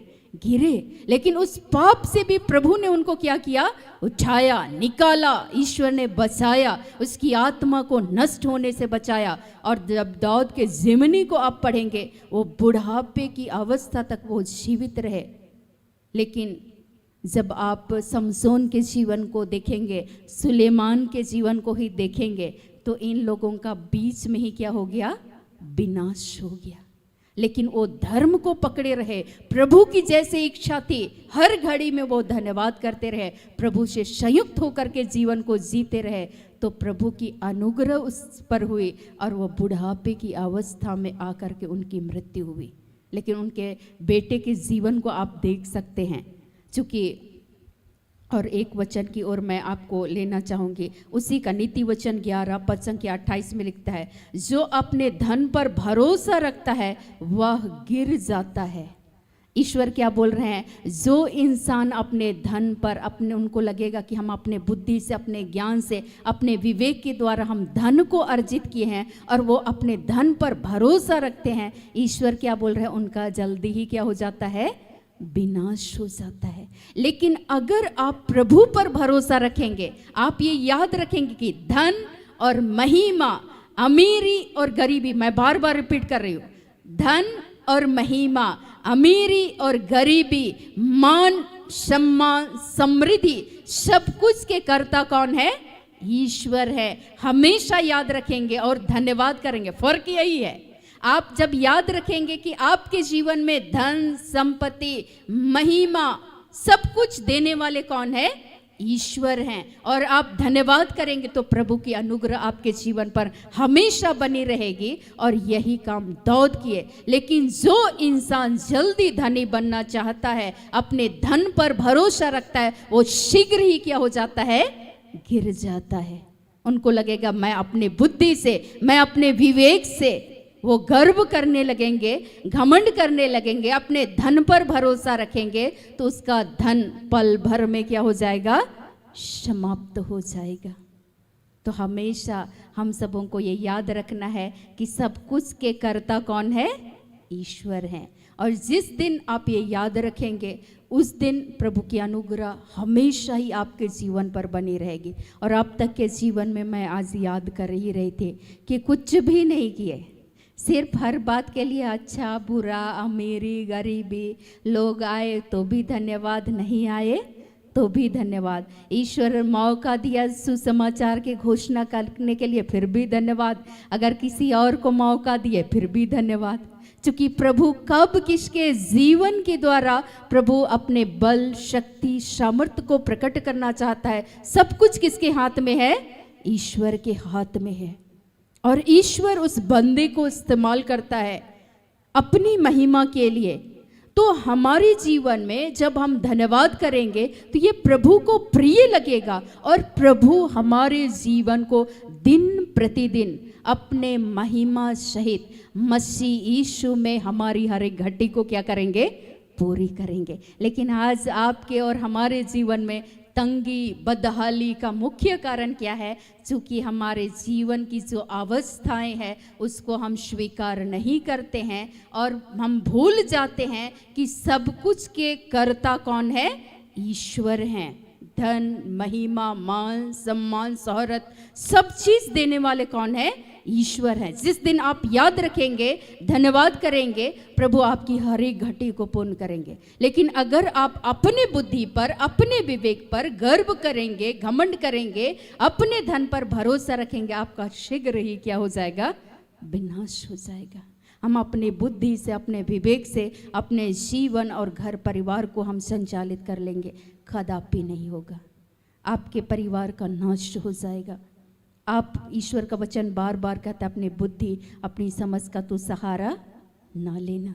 गिरे, लेकिन उस पाप से भी प्रभु ने उनको क्या किया? उठाया, निकाला, ईश्वर ने बचाया, उसकी आत्मा को नष्ट होने से बचाया। और जब दाऊद के ज़िमनी को आप पढ़ेंगे, वो बुढ़ापे की अवस्था तक वो जीवित रहे। लेकिन जब आप समसोन के जीवन को देखेंगे, सुलेमान के जीवन को ही देखेंगे, तो इन लोगों का बीच में ही क्या हो गया? विनाश हो गया। लेकिन वो धर्म को पकड़े रहे, प्रभु की जैसे इच्छा थी, हर घड़ी में वो धन्यवाद करते रहे, प्रभु से संयुक्त होकर के जीवन को जीते रहे, तो प्रभु की अनुग्रह उस पर हुई और वो बुढ़ापे की अवस्था में आकर के उनकी मृत्यु हुई। लेकिन उनके बेटे के जीवन को आप देख सकते हैं। चूँकि और एक वचन की ओर मैं आपको लेना चाहूँगी, उसी का नीति वचन 11 पद संख्या 28 में लिखता है, जो अपने धन पर भरोसा रखता है वह गिर जाता है। ईश्वर क्या बोल रहे हैं, जो इंसान अपने धन पर, अपने उनको लगेगा कि हम अपने बुद्धि से, अपने ज्ञान से, अपने विवेक के द्वारा हम धन को अर्जित किए हैं और वो अपने धन पर भरोसा रखते हैं, ईश्वर क्या बोल रहे हैं, उनका जल्दी ही क्या हो जाता है, विनाश हो जाता है। लेकिन अगर आप प्रभु पर भरोसा रखेंगे, आप ये याद रखेंगे कि धन और महिमा, अमीरी और गरीबी, मैं बार बार रिपीट कर रही हूँ, धन और महिमा, अमीरी और गरीबी, मान सम्मान समृद्धि, सब कुछ के कर्ता कौन है, ईश्वर है। हमेशा याद रखेंगे और धन्यवाद करेंगे। फर्क यही है, आप जब याद रखेंगे कि आपके जीवन में धन, संपत्ति, महिमा, सब कुछ देने वाले कौन है, ईश्वर हैं, और आप धन्यवाद करेंगे तो प्रभु की अनुग्रह आपके जीवन पर हमेशा बनी रहेगी। और यही काम दाऊद किए। लेकिन जो इंसान जल्दी धनी बनना चाहता है, अपने धन पर भरोसा रखता है, वो शीघ्र ही क्या हो जाता है, गिर जाता है। उनको लगेगा मैं अपने बुद्धि से, मैं अपने विवेक से, वो गर्व करने लगेंगे, घमंड करने लगेंगे, अपने धन पर भरोसा रखेंगे तो उसका धन पल भर में क्या हो जाएगा, समाप्त हो जाएगा। तो हमेशा हम सबों को ये याद रखना है कि सब कुछ के कर्ता कौन है, ईश्वर हैं। और जिस दिन आप ये याद रखेंगे, उस दिन प्रभु की अनुग्रह हमेशा ही आपके जीवन पर बनी रहेगी। और अब तक के जीवन में मैं आज याद कर ही रही थी कि कुछ भी नहीं किए, सिर्फ हर बात के लिए अच्छा बुरा, अमीरी गरीबी, लोग आए तो भी धन्यवाद, नहीं आए तो भी धन्यवाद, ईश्वर मौका दिया सुसमाचार की घोषणा करने के लिए, फिर भी धन्यवाद, अगर किसी और को मौका दिए फिर भी धन्यवाद। क्योंकि प्रभु कब किसके जीवन के द्वारा प्रभु अपने बल, शक्ति, सामर्थ्य को प्रकट करना चाहता है, सब कुछ किसके हाथ में है, ईश्वर के हाथ में है। और ईश्वर उस बंदे को इस्तेमाल करता है अपनी महिमा के लिए। तो हमारे जीवन में जब हम धन्यवाद करेंगे तो ये प्रभु को प्रिय लगेगा और प्रभु हमारे जीवन को दिन प्रतिदिन अपने महिमा सहित मसीह यीशु में हमारी हर एक घटी को क्या करेंगे, पूरी करेंगे। लेकिन आज आपके और हमारे जीवन में तंगी, बदहाली का मुख्य कारण क्या है? चूँकि हमारे जीवन की जो अवस्थाएं हैं उसको हम स्वीकार नहीं करते हैं और हम भूल जाते हैं कि सब कुछ के कर्ता कौन है, ईश्वर हैं। धन, महिमा, मान, सम्मान, शोहरत, सब चीज देने वाले कौन है, ईश्वर है। जिस दिन आप याद रखेंगे, धन्यवाद करेंगे, प्रभु आपकी हर एक घटी को पूर्ण करेंगे। लेकिन अगर आप अपने बुद्धि पर, अपने विवेक पर गर्व करेंगे, घमंड करेंगे, अपने धन पर भरोसा रखेंगे, आपका शीघ्र ही क्या हो जाएगा, विनाश हो जाएगा। हम अपनी बुद्धि से, अपने विवेक से अपने जीवन और घर परिवार को हम संचालित कर लेंगे, कदापि नहीं होगा। आपके परिवार का नाश हो जाएगा। आप, ईश्वर का वचन बार बार कहता है, अपनी बुद्धि, अपनी समझ का तो सहारा ना लेना।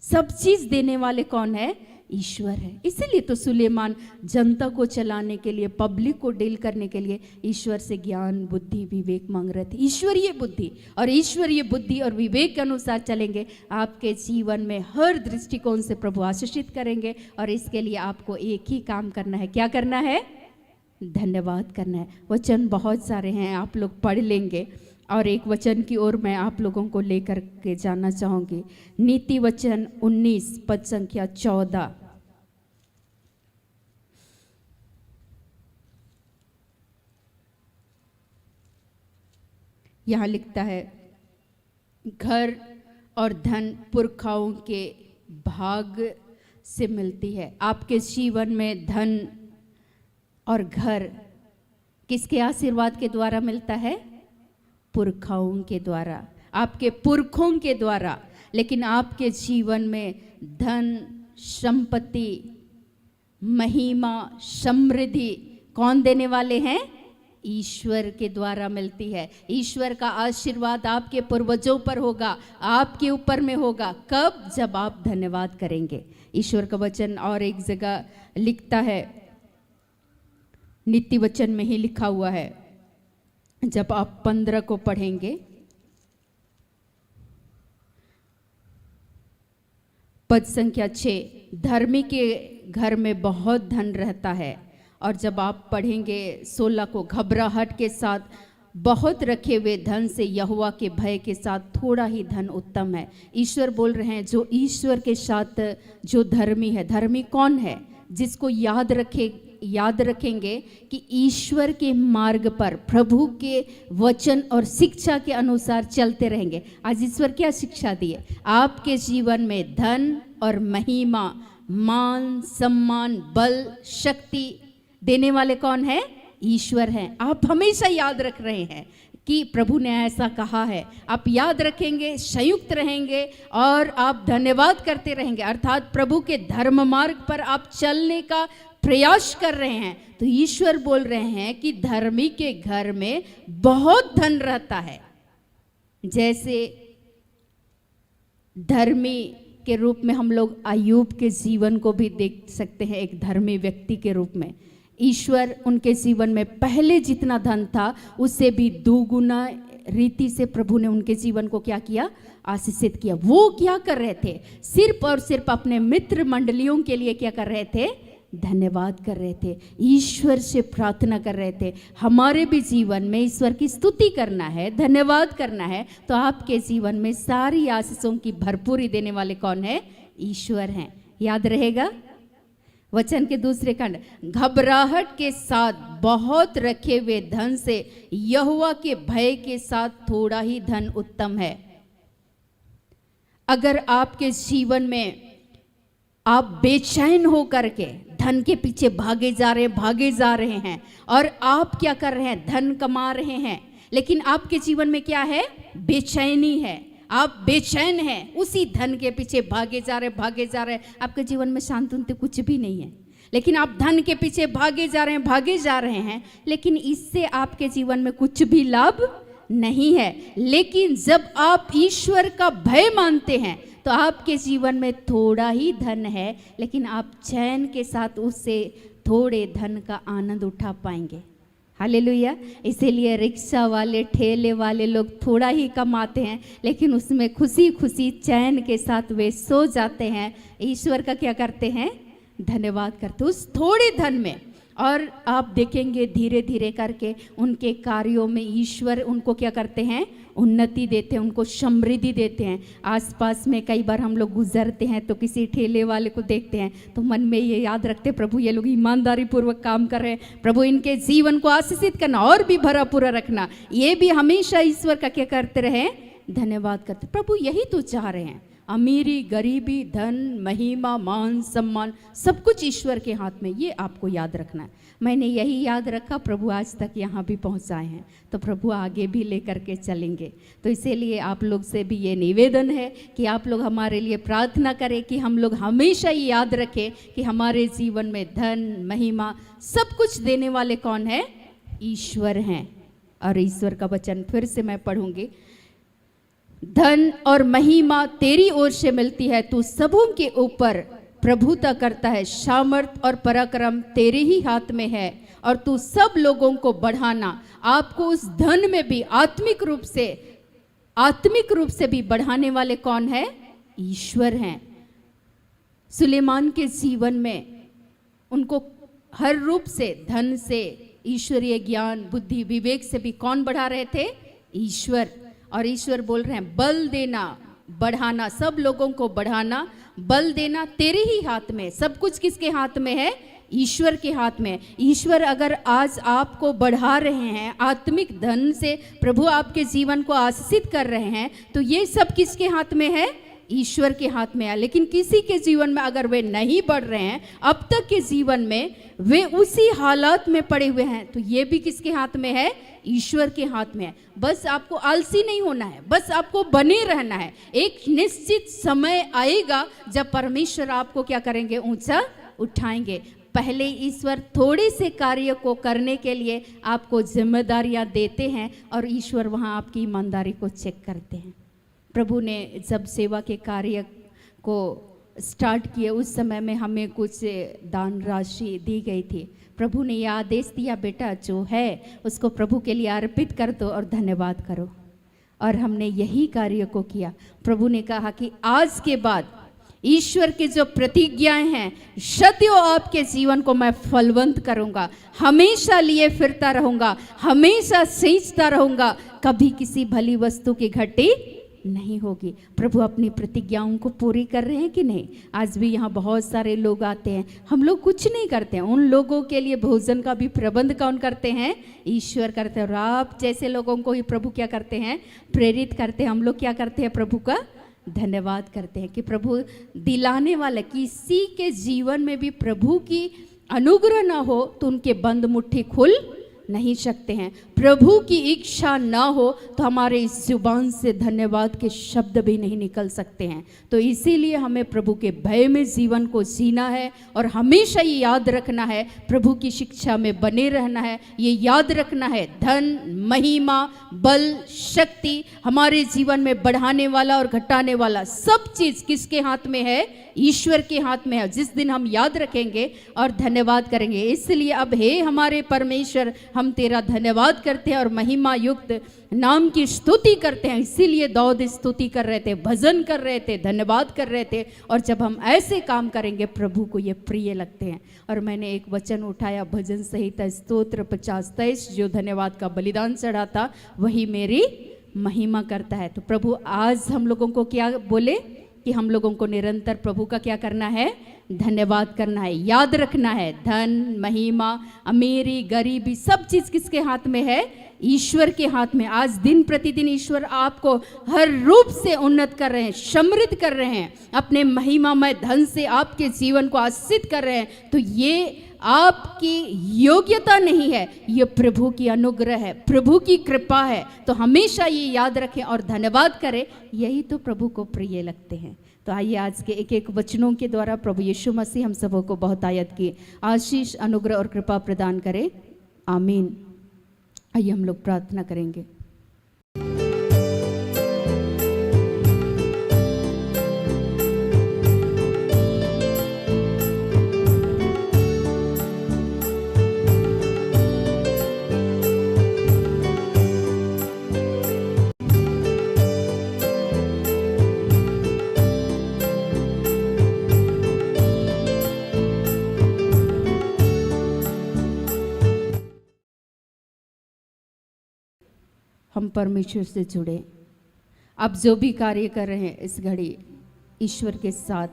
सब चीज देने वाले कौन है, ईश्वर है। इसीलिए तो सुलेमान जनता को चलाने के लिए, पब्लिक को डील करने के लिए ईश्वर से ज्ञान, बुद्धि, विवेक मांग रहे थे। ईश्वरीय बुद्धि, और ईश्वरीय बुद्धि और विवेक के अनुसार चलेंगे, आपके जीवन में हर दृष्टिकोण से प्रभु आशीषित करेंगे। और इसके लिए आपको एक ही काम करना है। क्या करना है? धन्यवाद करना है। वचन बहुत सारे हैं, आप लोग पढ़ लेंगे। और एक वचन की ओर मैं आप लोगों को लेकर के जाना चाहूँगी। नीति वचन 19 पद संख्या 14। यहाँ लिखता है, घर और धन पुरखाओं के भाग से मिलती है। आपके जीवन में धन और घर किसके आशीर्वाद के द्वारा मिलता है? पुरखाओं के द्वारा, आपके पुरखों के द्वारा। लेकिन आपके जीवन में धन, संपत्ति, महिमा, समृद्धि कौन देने वाले हैं? ईश्वर के द्वारा मिलती है। ईश्वर का आशीर्वाद आपके पूर्वजों पर होगा, आपके ऊपर में होगा। कब? जब आप धन्यवाद करेंगे। ईश्वर का वचन और एक जगह लिखता है, नीति वचन में ही लिखा हुआ है, जब आप 15 को पढ़ेंगे, पद संख्या 6, धर्मी के घर में बहुत धन रहता है। और जब आप पढ़ेंगे 16 को, घबराहट के साथ बहुत रखे हुए धन से यहोवा के भय के साथ थोड़ा ही धन उत्तम है। ईश्वर बोल रहे हैं, जो ईश्वर के साथ जो धर्मी है, धर्मी कौन है? जिसको याद रखेंगे कि ईश्वर के मार्ग पर, प्रभु के वचन और शिक्षा के अनुसार चलते रहेंगे। आज ईश्वर क्या शिक्षा दी है? आपके जीवन में धन और महिमा, मान, सम्मान, बल, शक्ति देने वाले कौन है? ईश्वर हैं। आप हमेशा याद रख रहे हैं कि प्रभु ने ऐसा कहा है। आप याद रखेंगे, संयुक्त रहेंगे और आप धन्यवाद करते रहेंगे, अर्थात प्रभु के धर्म मार्ग पर आप चलने का प्रयास कर रहे हैं। तो ईश्वर बोल रहे हैं कि धर्मी के घर में बहुत धन रहता है। जैसे धर्मी के रूप में हम लोग अय्यूब के जीवन को भी देख सकते हैं, एक धर्मी व्यक्ति के रूप में। ईश्वर उनके जीवन में पहले जितना धन था उससे भी दुगुना रीति से प्रभु ने उनके जीवन को क्या किया? आशीषित किया। वो क्या कर रहे थे? सिर्फ और सिर्फ अपने मित्र मंडलियों के लिए क्या कर रहे थे? धन्यवाद कर रहे थे, ईश्वर से प्रार्थना कर रहे थे। हमारे भी जीवन में ईश्वर की स्तुति करना है, धन्यवाद करना है, तो आपके जीवन में सारी आशीषों की भरपूरी देने वाले कौन है? ईश्वर हैं। याद रहेगा वचन के दूसरे खंड, घबराहट के साथ बहुत रखे हुए धन से यहोवा के भय के साथ थोड़ा ही धन उत्तम है। अगर आपके जीवन में आप बेचैन हो करके धन के पीछे भागे जा रहे हैं और आप क्या कर रहे हैं? धन कमा रहे हैं, लेकिन आपके जीवन में क्या है? बेचैनी है, आप बेचैन हैं, उसी धन के पीछे भागे जा रहे हैं। आपके जीवन में शांति कुछ भी नहीं है, लेकिन आप धन के पीछे भागे जा रहे हैं, लेकिन इससे आपके जीवन में कुछ भी लाभ नहीं है। लेकिन जब आप ईश्वर का भय मानते हैं तो आपके जीवन में थोड़ा ही धन है, लेकिन आप चैन के साथ उससे थोड़े धन का आनंद उठा पाएंगे। हालेलुया। इसीलिए रिक्शा वाले, ठेले वाले लोग थोड़ा ही कमाते हैं, लेकिन उसमें खुशी खुशी चैन के साथ वे सो जाते हैं। ईश्वर का क्या करते हैं? धन्यवाद करते उस थोड़े धन में। और आप देखेंगे धीरे धीरे करके उनके कार्यों में ईश्वर उनको क्या करते हैं? उन्नति देते हैं, उनको समृद्धि देते हैं। आसपास में कई बार हम लोग गुजरते हैं तो किसी ठेले वाले को देखते हैं तो मन में ये याद रखते हैं, प्रभु ये लोग ईमानदारी पूर्वक काम कर रहे हैं, प्रभु इनके जीवन को आशीषित करना और भी भरा पूरा रखना। ये भी हमेशा ईश्वर का क्या करते रहे? धन्यवाद करते। प्रभु यही तो चाह रहे हैं। अमीरी, गरीबी, धन, महिमा, मान, सम्मान, सब कुछ ईश्वर के हाथ में। ये आपको याद रखना है। मैंने यही याद रखा, प्रभु आज तक यहाँ भी पहुँचाए हैं, तो प्रभु आगे भी लेकर के चलेंगे। तो इसीलिए आप लोग से भी ये निवेदन है कि आप लोग हमारे लिए प्रार्थना करें कि हम लोग हमेशा ये याद रखें कि हमारे जीवन में धन, महिमा, सब कुछ देने वाले कौन है? ईश्वर हैं। और ईश्वर का वचन फिर से मैं पढ़ूंगी, धन और महिमा तेरी ओर से मिलती है, तू सबों के ऊपर प्रभुता करता है, सामर्थ और पराक्रम तेरे ही हाथ में है, और तू सब लोगों को बढ़ाना। आपको उस धन में भी आत्मिक रूप से भी बढ़ाने वाले कौन है? ईश्वर हैं। सुलेमान के जीवन में उनको हर रूप से, धन से, ईश्वरीय ज्ञान, बुद्धि, विवेक से भी कौन बढ़ा रहे थे? ईश्वर। और ईश्वर बोल रहे हैं बल देना, बढ़ाना, सब लोगों को बढ़ाना, बल देना तेरे ही हाथ में। सब कुछ किसके हाथ में है? ईश्वर के हाथ में। ईश्वर अगर आज आपको बढ़ा रहे हैं, आत्मिक धन से प्रभु आपके जीवन को आशीषित कर रहे हैं, तो ये सब किसके हाथ में है? ईश्वर के हाथ में है। लेकिन किसी के जीवन में अगर वे नहीं बढ़ रहे हैं, अब तक के जीवन में वे उसी हालात में पड़े हुए हैं, तो ये भी किसके हाथ में है? ईश्वर के हाथ में है। बस आपको आलसी नहीं होना है, बस आपको बने रहना है। एक निश्चित समय आएगा जब परमेश्वर आपको क्या करेंगे? ऊंचा उठाएंगे। पहले ईश्वर थोड़े से कार्य को करने के लिए आपको जिम्मेदारियां देते हैं और ईश्वर वहां आपकी ईमानदारी को चेक करते हैं। प्रभु ने जब सेवा के कार्य को स्टार्ट किए उस समय में हमें कुछ दान राशि दी गई थी। प्रभु ने यह आदेश दिया, बेटा जो है उसको प्रभु के लिए अर्पित कर दो और धन्यवाद करो। और हमने यही कार्य को किया। प्रभु ने कहा कि आज के बाद ईश्वर की जो प्रतिज्ञाएं हैं सदैव आपके जीवन को मैं फलवंत करूंगा, हमेशा लिए फिरता रहूंगा, हमेशा सींचता रहूंगा, कभी किसी भली वस्तु की घटी नहीं होगी। प्रभु अपनी प्रतिज्ञाओं को पूरी कर रहे हैं कि नहीं? आज भी यहाँ बहुत सारे लोग आते हैं, हम लोग कुछ नहीं करते हैं, उन लोगों के लिए भोजन का भी प्रबंध कौन करते हैं? ईश्वर करते हैं। और आप जैसे लोगों को ही प्रभु क्या करते हैं? प्रेरित करते हैं। हम लोग क्या करते हैं? प्रभु का धन्यवाद करते हैं कि प्रभु दिलाने वाला, किसी के जीवन में भी प्रभु की अनुग्रह ना हो तो उनके बंद मुट्ठी खुल नहीं सकते हैं। प्रभु की इच्छा ना हो तो हमारे इस जुबान से धन्यवाद के शब्द भी नहीं निकल सकते हैं। तो इसीलिए हमें प्रभु के भय में जीवन को जीना है और हमेशा ये याद रखना है, प्रभु की शिक्षा में बने रहना है। ये याद रखना है, धन, महिमा, बल, शक्ति हमारे जीवन में बढ़ाने वाला और घटाने वाला सब चीज़ किसके हाथ में है? ईश्वर के हाथ में है। जिस दिन हम याद रखेंगे और धन्यवाद करेंगे, इसलिए अब हे हमारे परमेश्वर, हम तेरा धन्यवाद करते हैं और महिमा युक्त नाम की स्तुति करते हैं। इसीलिए दाऊद स्तुति कर रहे थे, भजन कर रहे थे, धन्यवाद कर रहे थे। और जब हम ऐसे काम करेंगे प्रभु को ये प्रिय लगते हैं। और मैंने एक वचन उठाया, भजन संहिता स्तोत्र 50-23, जो धन्यवाद का बलिदान चढ़ाता वही मेरी महिमा करता है। तो प्रभु आज हम लोगों को क्या बोले कि हम लोगों को निरंतर प्रभु का क्या करना है? धन्यवाद करना है। याद रखना है, धन, महिमा, अमीरी, गरीबी सब चीज़ किसके हाथ में है? ईश्वर के हाथ में। आज दिन प्रतिदिन ईश्वर आपको हर रूप से उन्नत कर रहे हैं, समृद्ध कर रहे हैं, अपने महिमामय धन से आपके जीवन को आशीषित कर रहे हैं। तो ये आपकी योग्यता नहीं है, ये प्रभु की अनुग्रह है, प्रभु की कृपा है। तो हमेशा ये याद रखें और धन्यवाद करें, यही तो प्रभु को प्रिय लगते हैं। तो आइए आज के एक एक वचनों के द्वारा प्रभु यीशु मसीह हम सबों को बहुतायत की आशीष, अनुग्रह और कृपा प्रदान करे। आमीन। आइए हम लोग प्रार्थना करेंगे। हम परमेश्वर से जुड़े। आप जो भी कार्य कर रहे हैं इस घड़ी ईश्वर के साथ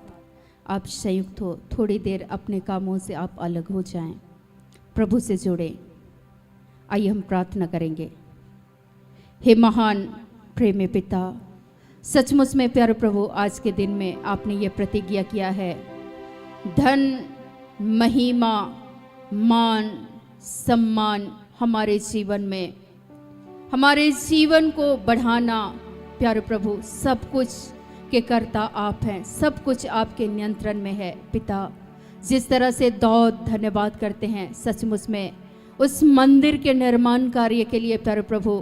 आप संयुक्त हो। थोड़ी देर अपने कामों से आप अलग हो जाएं, प्रभु से जुड़े। आइए हम प्रार्थना करेंगे। हे महान प्रेमी पिता, सचमुच में प्यारे प्रभु, आज के दिन में आपने ये प्रतिज्ञा किया है, धन, महिमा, मान, सम्मान हमारे जीवन में, हमारे जीवन को बढ़ाना, प्यारे प्रभु सब कुछ के कर्ता आप हैं, सब कुछ आपके नियंत्रण में है। पिता, जिस तरह से दाऊद धन्यवाद करते हैं, सचमुच में उस मंदिर के निर्माण कार्य के लिए प्यारे प्रभु,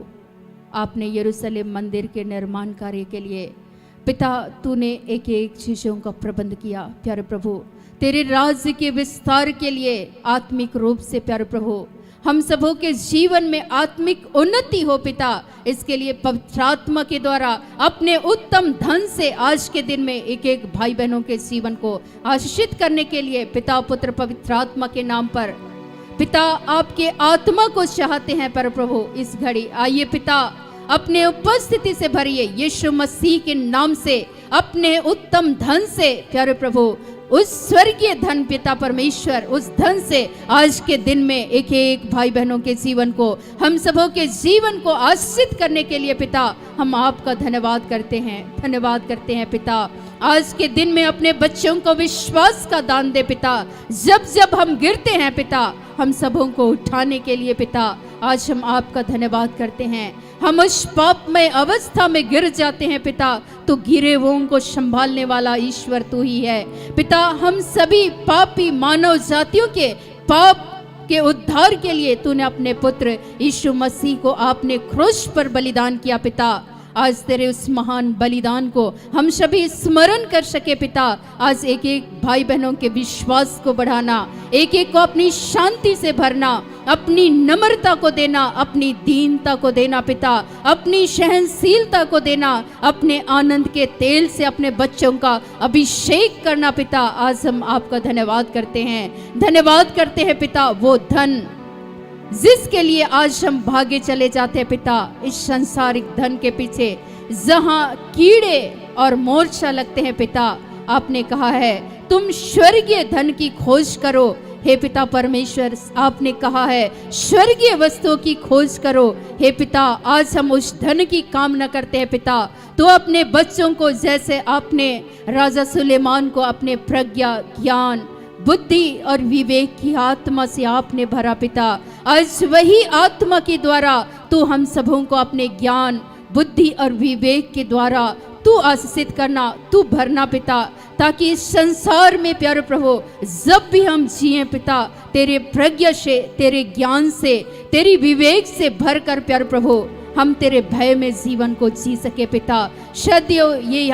आपने यरूशलेम मंदिर के निर्माण कार्य के लिए पिता तूने एक एक चीज़ों का प्रबंध किया। प्यारे प्रभु, तेरे राज्य के विस्तार के लिए आत्मिक रूप से प्यारे प्रभु हम सबों के जीवन में आत्मिक उन्नति हो पिता, इसके लिए पवित्र आत्मा के द्वारा अपने उत्तम धन से आज के दिन में एक एक भाई बहनों के जीवन को आशीषित करने के लिए पिता, पुत्र, पवित्र आत्मा के नाम पर पिता आपके आत्मा को चाहते हैं। पर प्रभु इस घड़ी आइए पिता, अपने उपस्थिति से भरिए यीशु मसीह के नाम से, अपने उत्तम धन से प्यारे प्रभु, उस स्वर्गीय धन पिता परमेश्वर, उस धन से आज के दिन में एक एक भाई बहनों के जीवन को, हम सबों के जीवन को आशीषित करने के लिए पिता हम आपका धन्यवाद करते हैं, धन्यवाद करते हैं पिता। आज के दिन में अपने बच्चों को विश्वास का दान दे पिता। जब जब हम गिरते हैं पिता, हम सबों को उठाने के लिए पिता आज हम आपका धन्यवाद करते हैं। हम उस पापमय अवस्था में गिर जाते हैं पिता, तो गिरे हुओं को संभालने वाला ईश्वर तू ही है पिता। हम सभी पापी मानव जातियों के पाप के उद्धार के लिए तूने अपने पुत्र यीशु मसीह को आपने क्रूस पर बलिदान किया पिता। आज तेरे उस महान बलिदान को हम सभी स्मरण कर सके पिता। आज एक एक भाई बहनों के विश्वास को बढ़ाना, एक एक को अपनी शांति से भरना, अपनी नम्रता को देना, अपनी दीनता को देना पिता, अपनी सहनशीलता को देना, अपने आनंद के तेल से अपने बच्चों का अभिषेक करना पिता। आज हम आपका धन्यवाद करते हैं, धन्यवाद करते हैं पिता। वो धन जिसके लिए आज हम भागे चले जाते हैं पिता, इस सांसारिक धन के पीछे जहां कीड़े और मोर्चा लगते हैं पिता, आपने कहा है तुम स्वर्गीय धन की खोज करो। हे पिता परमेश्वर, आपने कहा है स्वर्गीय वस्तुओं की खोज करो। हे पिता, आज हम उस धन की कामना करते हैं पिता। तो अपने बच्चों को, जैसे आपने राजा सुलेमान को अपने प्रज्ञा, ज्ञान, बुद्धि और विवेक की आत्मा से आपने भरा पिता, आज वही आत्मा के द्वारा तू हम सबों को अपने ज्ञान, बुद्धि और विवेक के द्वारा तू आशीषित करना, तू भरना पिता, ताकि इस संसार में प्यारे प्रभु जब भी हम जिए पिता, तेरे प्रज्ञा से, तेरे ज्ञान से, तेरी विवेक से भर कर प्यारे प्रभु हम तेरे भय में जीवन को जी सके पिता। सदैव ये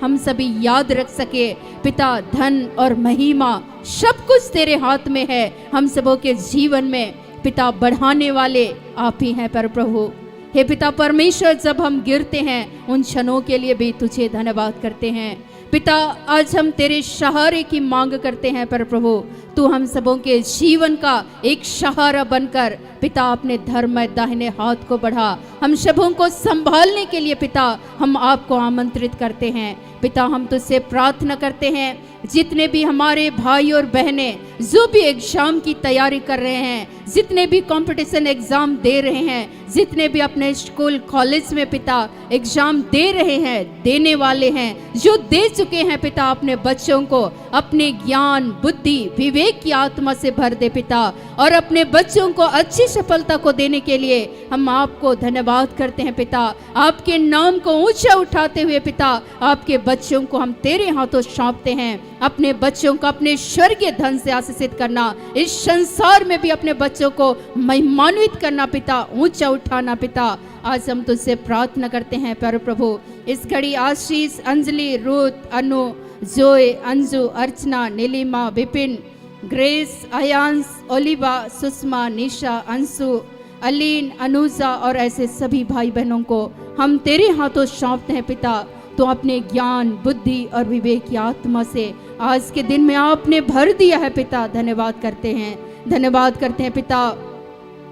हम सभी याद रख सके पिता, धन और महिमा सब कुछ तेरे हाथ में है। हम सबों के जीवन में पिता बढ़ाने वाले आप ही हैं पर प्रभु। हे पिता परमेश्वर, जब हम गिरते हैं उन क्षणों के लिए भी तुझे धन्यवाद करते हैं पिता। आज हम तेरे सहारे की मांग करते हैं पर प्रभु तू हम सबों के जीवन का एक सहारा बनकर पिता अपने धर्म में दाहिने हाथ को बढ़ा। हम सबों को संभालने के लिए पिता हम आपको आमंत्रित करते हैं पिता। हम तुझसे प्रार्थना करते हैं जितने भी हमारे भाई और बहनें जो भी एग्जाम की तैयारी कर रहे हैं, जितने भी कंपटीशन एग्जाम दे रहे हैं, जितने भी अपने स्कूल कॉलेज में पिता एग्जाम दे रहे हैं, देने वाले हैं, जो दे चुके हैं पिता, अपने बच्चों को अपने ज्ञान, बुद्धि, विवेक की आत्मा से भर दे पिता। और अपने बच्चों को अच्छी सफलता को देने के लिए हम आपको धन्यवाद करते हैं पिता। आपके नाम को ऊंचा उठाते हुए पिता आपके बच्चों को हम तेरे हाथों सौंपते हैं। अपने बच्चों को अपने स्वर्गीय धन से आशीषित करना, इस संसार में भी अपने बच्चों को महिमान्वित करना पिता, ऊंचा उठाना पिता। आज हम तुझसे प्रार्थना करते हैं प्यारे प्रभु। इस घड़ी आशीष, अंजलि, रूथ, अनु, जोए, अंजू, अर्चना, नीलिमा, विपिन, ग्रेस, अयांश, ओलिवा, सुषमा, निशा, अंशु, अलीन, अनुजा और ऐसे सभी भाई बहनों को हम तेरे हाथों सौंपते हैं पिता। तो अपने ज्ञान, बुद्धि और विवेक की आत्मा से आज के दिन में आपने भर दिया है पिता। धन्यवाद करते हैं, धन्यवाद करते हैं पिता।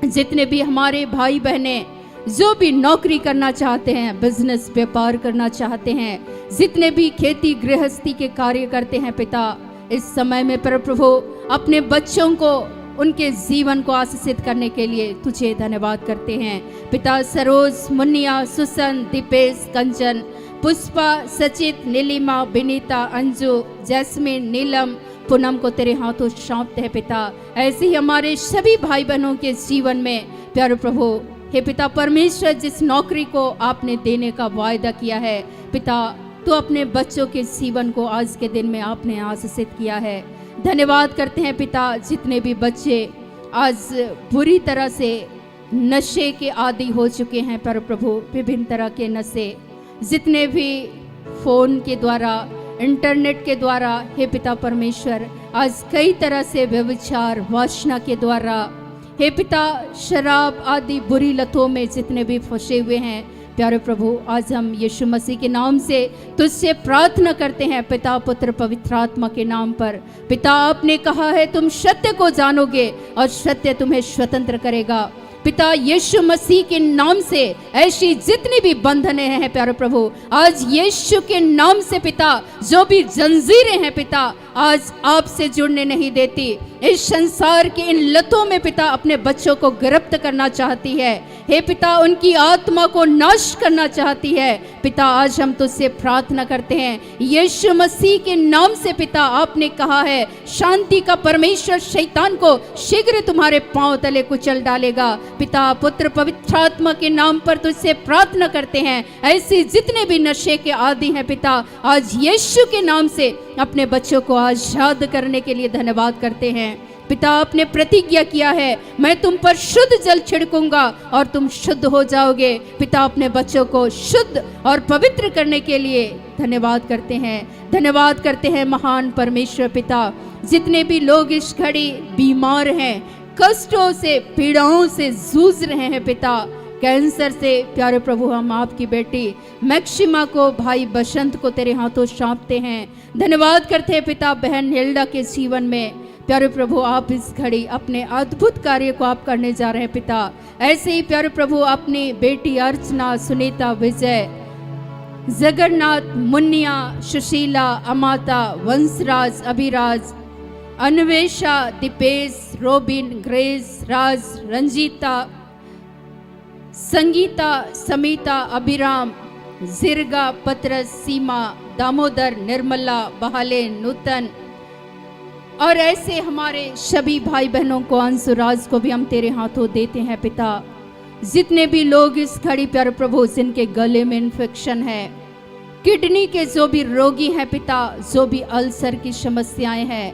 जितने भी हमारे भाई बहनें जो भी नौकरी करना चाहते हैं, बिजनेस, व्यापार करना चाहते हैं, जितने भी खेती गृहस्थी के कार्य करते हैं पिता, इस समय में प्रभु अपने बच्चों को, उनके जीवन को आशीषित करने के लिए तुझे धन्यवाद करते हैं पिता। सरोज, मुन्निया, सुसन, दीपेश, कंचन, पुष्पा, सचित, नीलिमा, विनीता, अंजू, जैस्मिन, नीलम, पूनम को तेरे हाथों सौंपते हैं पिता। ऐसे ही हमारे सभी भाई बहनों के जीवन में प्यारे प्रभु हे पिता परमेश्वर, जिस नौकरी को आपने देने का वायदा किया है पिता, तो अपने बच्चों के जीवन को आज के दिन में आपने आशीषित किया है। धन्यवाद करते हैं पिता। जितने भी बच्चे आज बुरी तरह से नशे के आदी हो चुके हैं पर प्रभु, विभिन्न तरह के नशे, जितने भी फोन के द्वारा, इंटरनेट के द्वारा हे पिता परमेश्वर, आज कई तरह से व्यभिचार, वासना के द्वारा हे पिता शराब आदि बुरी लतों में जितने भी फंसे हुए हैं प्यारे प्रभु, आज हम यीशु मसीह के नाम से तुझसे प्रार्थना करते हैं पिता, पुत्र, पवित्र आत्मा के नाम पर। पिता आपने कहा है तुम सत्य को जानोगे और सत्य तुम्हें स्वतंत्र करेगा। पिता यीशु मसीह के नाम से ऐसी जितनी भी बंधनें हैं प्यारे प्रभु, आज यीशु के नाम से पिता जो भी जंजीरें हैं पिता, आज आपसे जुड़ने नहीं देती। इस संसार के इन लतों में पिता अपने बच्चों को गिरफ्त करना चाहती है। हे पिता, उनकी आत्मा को नाश करना चाहती है। पिता, आज हम तुझसे प्रार्थना करते हैं, यीशु मसीह के नाम से पिता, आपने कहा है शांति का परमेश्वर शैतान को शीघ्र तुम्हारे पांव तले कुचल डालेगा। पिता, पुत्र, पवित्र आत्मा के नाम पर तुझसे प्रार्थना करते हैं, ऐसे जितने भी नशे के आदि हैं पिता, आज यीशु के नाम से अपने बच्चों को आजाद करने के लिए धन्यवाद करते हैं। पिता, आपने प्रतिज्ञा किया है, मैं तुम पर शुद्ध जल छिड़कूंगा और तुम शुद्ध हो जाओगे। पिता, अपने बच्चों को शुद्ध और पवित्र करने के लिए धन्यवाद करते हैं। धन्यवाद करते हैं महान परमेश्वर पिता, जितने भी लोग इस घड़ी बीमार हैं, कष्टों से, पीड़ाओं से जूझ रहे हैं पिता, कैंसर से, प्यारे प्रभु, हम आपकी बेटी मैक्सिमा को, भाई बसंत को तेरे हाथों सौंपते हैं। धन्यवाद करते हैं पिता, बहन हिल्डा के जीवन में, प्यारे प्रभु, आप इस घड़ी अपने अद्भुत कार्य को आप करने जा रहे हैं पिता। ऐसे ही प्यारे प्रभु, अपनी बेटी अर्चना, सुनीता, विजय, जगन्नाथ, मुन्निया, सुशीला, अमाता, वंशराज, अभिराज, अन्वेषा, दीपेश, रोबिन, ग्रेस, राज, रंजीता, संगीता, समीता, अभिराम, जिरगा, पत्रस, सीमा, दामोदर, निर्मला, बहाले, नूतन और ऐसे हमारे सभी भाई बहनों को, अंशुराज को भी हम तेरे हाथों देते हैं पिता। जितने भी लोग इस घड़ी प्यारे प्रभु, जिनके गले में इन्फेक्शन है, किडनी के जो भी रोगी हैं पिता, जो भी अल्सर की समस्याएं हैं,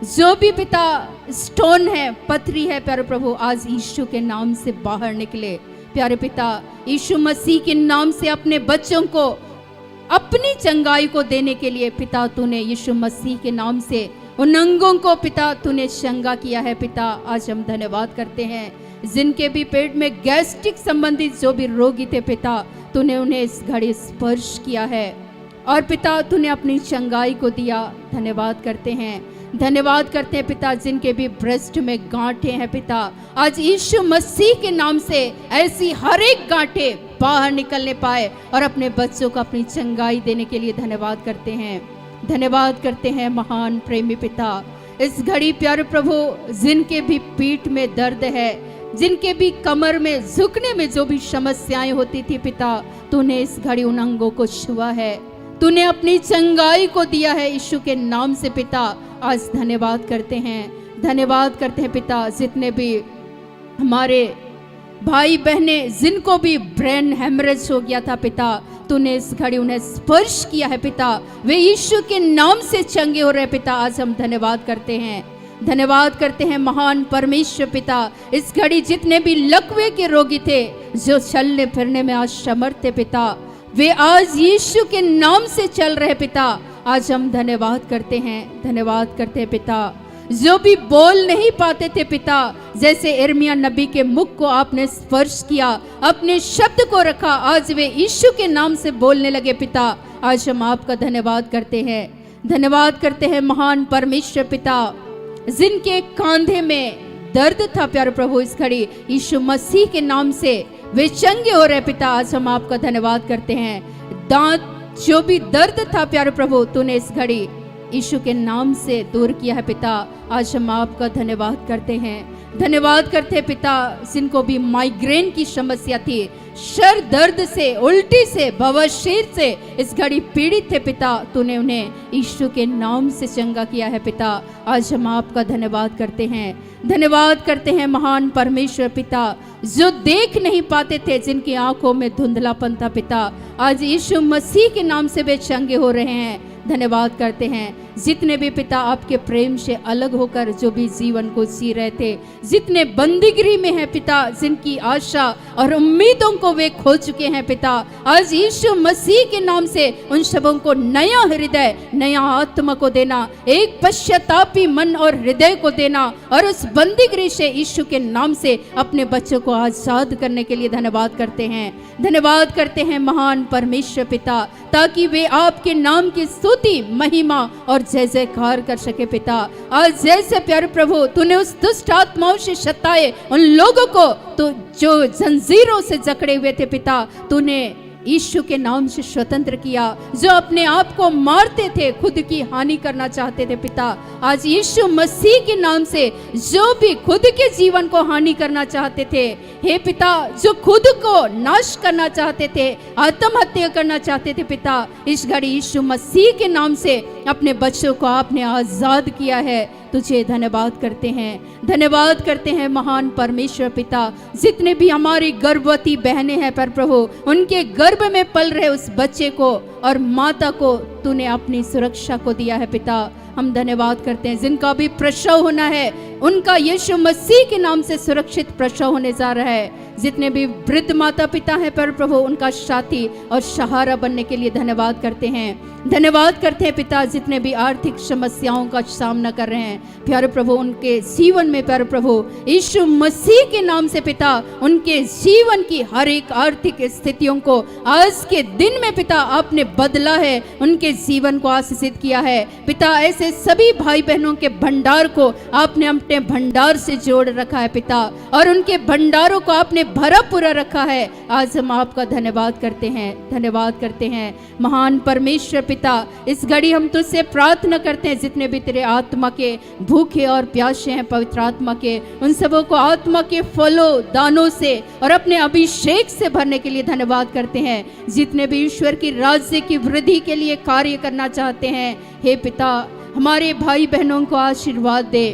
जो भी पिता स्टोन है, पथरी है, प्यारे प्रभु, आज यीशु के नाम से बाहर निकले। प्यारे पिता, यीशु मसीह के नाम से अपने बच्चों को अपनी चंगाई को देने के लिए पिता, तूने यीशु मसीह के नाम से उन अंगों को पिता तूने चंगा किया है पिता। आज हम धन्यवाद करते हैं, जिनके भी पेट में गैस्ट्रिक संबंधित जो भी रोगी थे पिता, तूने उन्हें इस घड़ी स्पर्श किया है और पिता तूने अपनी चंगाई को दिया। धन्यवाद करते हैं, धन्यवाद करते हैं पिता, जिनके भी ब्रेस्ट में गांठें हैं पिता, आज यीशु मसीह के नाम से ऐसी हर एक गांठें बाहर निकलने पाए और अपने बच्चों को अपनी चंगाई देने के लिए धन्यवाद करते हैं। धन्यवाद करते हैं महान प्रेमी पिता, इस घड़ी प्यारे प्रभु, जिनके भी पीठ में दर्द है, जिनके भी कमर में झुकने में जो भी समस्याएं होती थी पिता, तूने इस घड़ी उन अंगों को छुआ है, तूने अपनी चंगाई को दिया है यीशु के नाम से पिता। आज धन्यवाद करते हैं, धन्यवाद करते हैं पिता, जितने भी हमारे भाई बहने जिनको भी ब्रेन हेमरेज हो गया था पिता, तूने इस घड़ी उन्हें स्पर्श किया है पिता, वे यीशु के नाम से चंगे हो रहे पिता। आज हम धन्यवाद करते हैं, धन्यवाद करते हैं महान परमेश्वर पिता, इस घड़ी जितने भी लकवे के रोगी थे, जो चलने फिरने में आज समर्थ थे पिता, वे आज यीशु के नाम से चल रहे पिता। आज हम धन्यवाद करते हैं, धन्यवाद करते हैं पिता, जो भी बोल नहीं पाते थे पिता, जैसे इर्मिया नबी के मुख को आपने स्पर्श किया, अपने शब्द को रखा, आज वे यीशु के नाम से बोलने लगे पिता। आज हम आपका धन्यवाद करते हैं, धन्यवाद करते हैं महान परमेश्वर पिता, जिनके कांधे में दर्द था प्यारे प्रभु, इस घड़ी यीशु मसीह के नाम से वे चंगे हो रहे पिता। आज हम आपका धन्यवाद करते हैं, दांत जो भी दर्द था प्यारे प्रभु, तूने इस घड़ी यीशु के नाम से दूर किया है पिता। आज हम आपका धन्यवाद करते हैं, धन्यवाद करते हैं पिता, जिनको भी माइग्रेन की समस्या थी, सर दर्द से, उल्टी से, बवासीर से इस घड़ी पीड़ित थे पिता, तूने उन्हें यीशु के नाम से चंगा किया है पिता। आज हम आपका धन्यवाद करते हैं, धन्यवाद करते हैं महान परमेश्वर पिता, जो देख नहीं पाते थे, जिनकी आंखों में धुंधलापन था पिता, आज यीशु मसीह के नाम से वे चंगे हो रहे हैं। धन्यवाद करते हैं, जितने भी पिता आपके प्रेम से अलग होकर जो भी जीवन को जी रहे थे, जितने बंदीगिरी में हैं पिता, जिनकी आशा और उम्मीदों को वे खो चुके हैं पिता, आज यीशु मसीह के नाम से उन सबों को नया हृदय, नया आत्मा को देना, एक पश्चातापी मन और हृदय को देना और उस बंदीगिरी से यीशु के नाम से अपने बच्चों को आजाद करने के लिए धन्यवाद करते हैं, धन्यवाद करते हैं महान परमेश्वर पिता, ताकि वे आपके नाम की स्तुति, महिमा और जय जयकार कर सके पिता। आज जैसे प्यारे प्रभु तूने उस दुष्ट आत्माओं से सताए उन लोगों को तो जो जंजीरों से जकड़े हुए थे पिता, तूने यीशु के नाम से स्वतंत्र किया। जो अपने आप को मारते थे, खुद की हानि करना चाहते थे पिता, आज यीशु मसीह के नाम से जो भी खुद के जीवन को हानि करना चाहते थे, हे पिता, जो खुद को नाश करना चाहते थे, आत्महत्या करना चाहते थे पिता, इस घड़ी यीशु मसीह के नाम से अपने बच्चों को आपने आजाद किया है। तुझे धन्यवाद करते हैं, धन्यवाद करते हैं महान परमेश्वर पिता। जितने भी हमारी गर्भवती बहनें हैं पर प्रभु, उनके गर्भ में पल रहे उस बच्चे को और माता को तूने अपनी सुरक्षा को दिया है पिता। हम धन्यवाद करते हैं। जिनका भी प्रसव होना है, उनका यीशु मसीह के नाम से सुरक्षित प्रसव होने जा रहा है। जितने भी वृद्ध माता पिता हैं पर प्रभु, उनका साथी और सहारा बनने के लिए धन्यवाद करते हैं। धन्यवाद करते हैं पिता, जितने भी आर्थिक समस्याओं का सामना कर रहे हैं प्यारे प्रभु, उनके जीवन में प्यारे प्रभु यीशु मसीह के नाम से पिता, उनके जीवन की हर एक आर्थिक स्थितियों को आज के दिन में पिता आपने बदला है, उनके जीवन को आशीषित किया है पिता। ऐसे सभी भाई बहनों के भंडार को आपने अपने भंडार से जोड़ रखा है पिता, और उनके भंडारों को आपने भरा पूरा रखा है। आज हम आपका धन्यवाद करते हैं, धन्यवाद करते हैं महान परमेश्वर पिता। इस घड़ी हम तुझसे प्रार्थना करते हैं, जितने भी तेरे आत्मा के भूखे और प्यासे हैं पवित्र आत्मा के, उन सबों को आत्मा के फलों दानों से और अपने अभिषेक से भरने के लिए धन्यवाद करते हैं। जितने भी ईश्वर की राज्य की वृद्धि के लिए कार्य करना चाहते हैं, हे पिता, हमारे भाई बहनों को आशीर्वाद दे,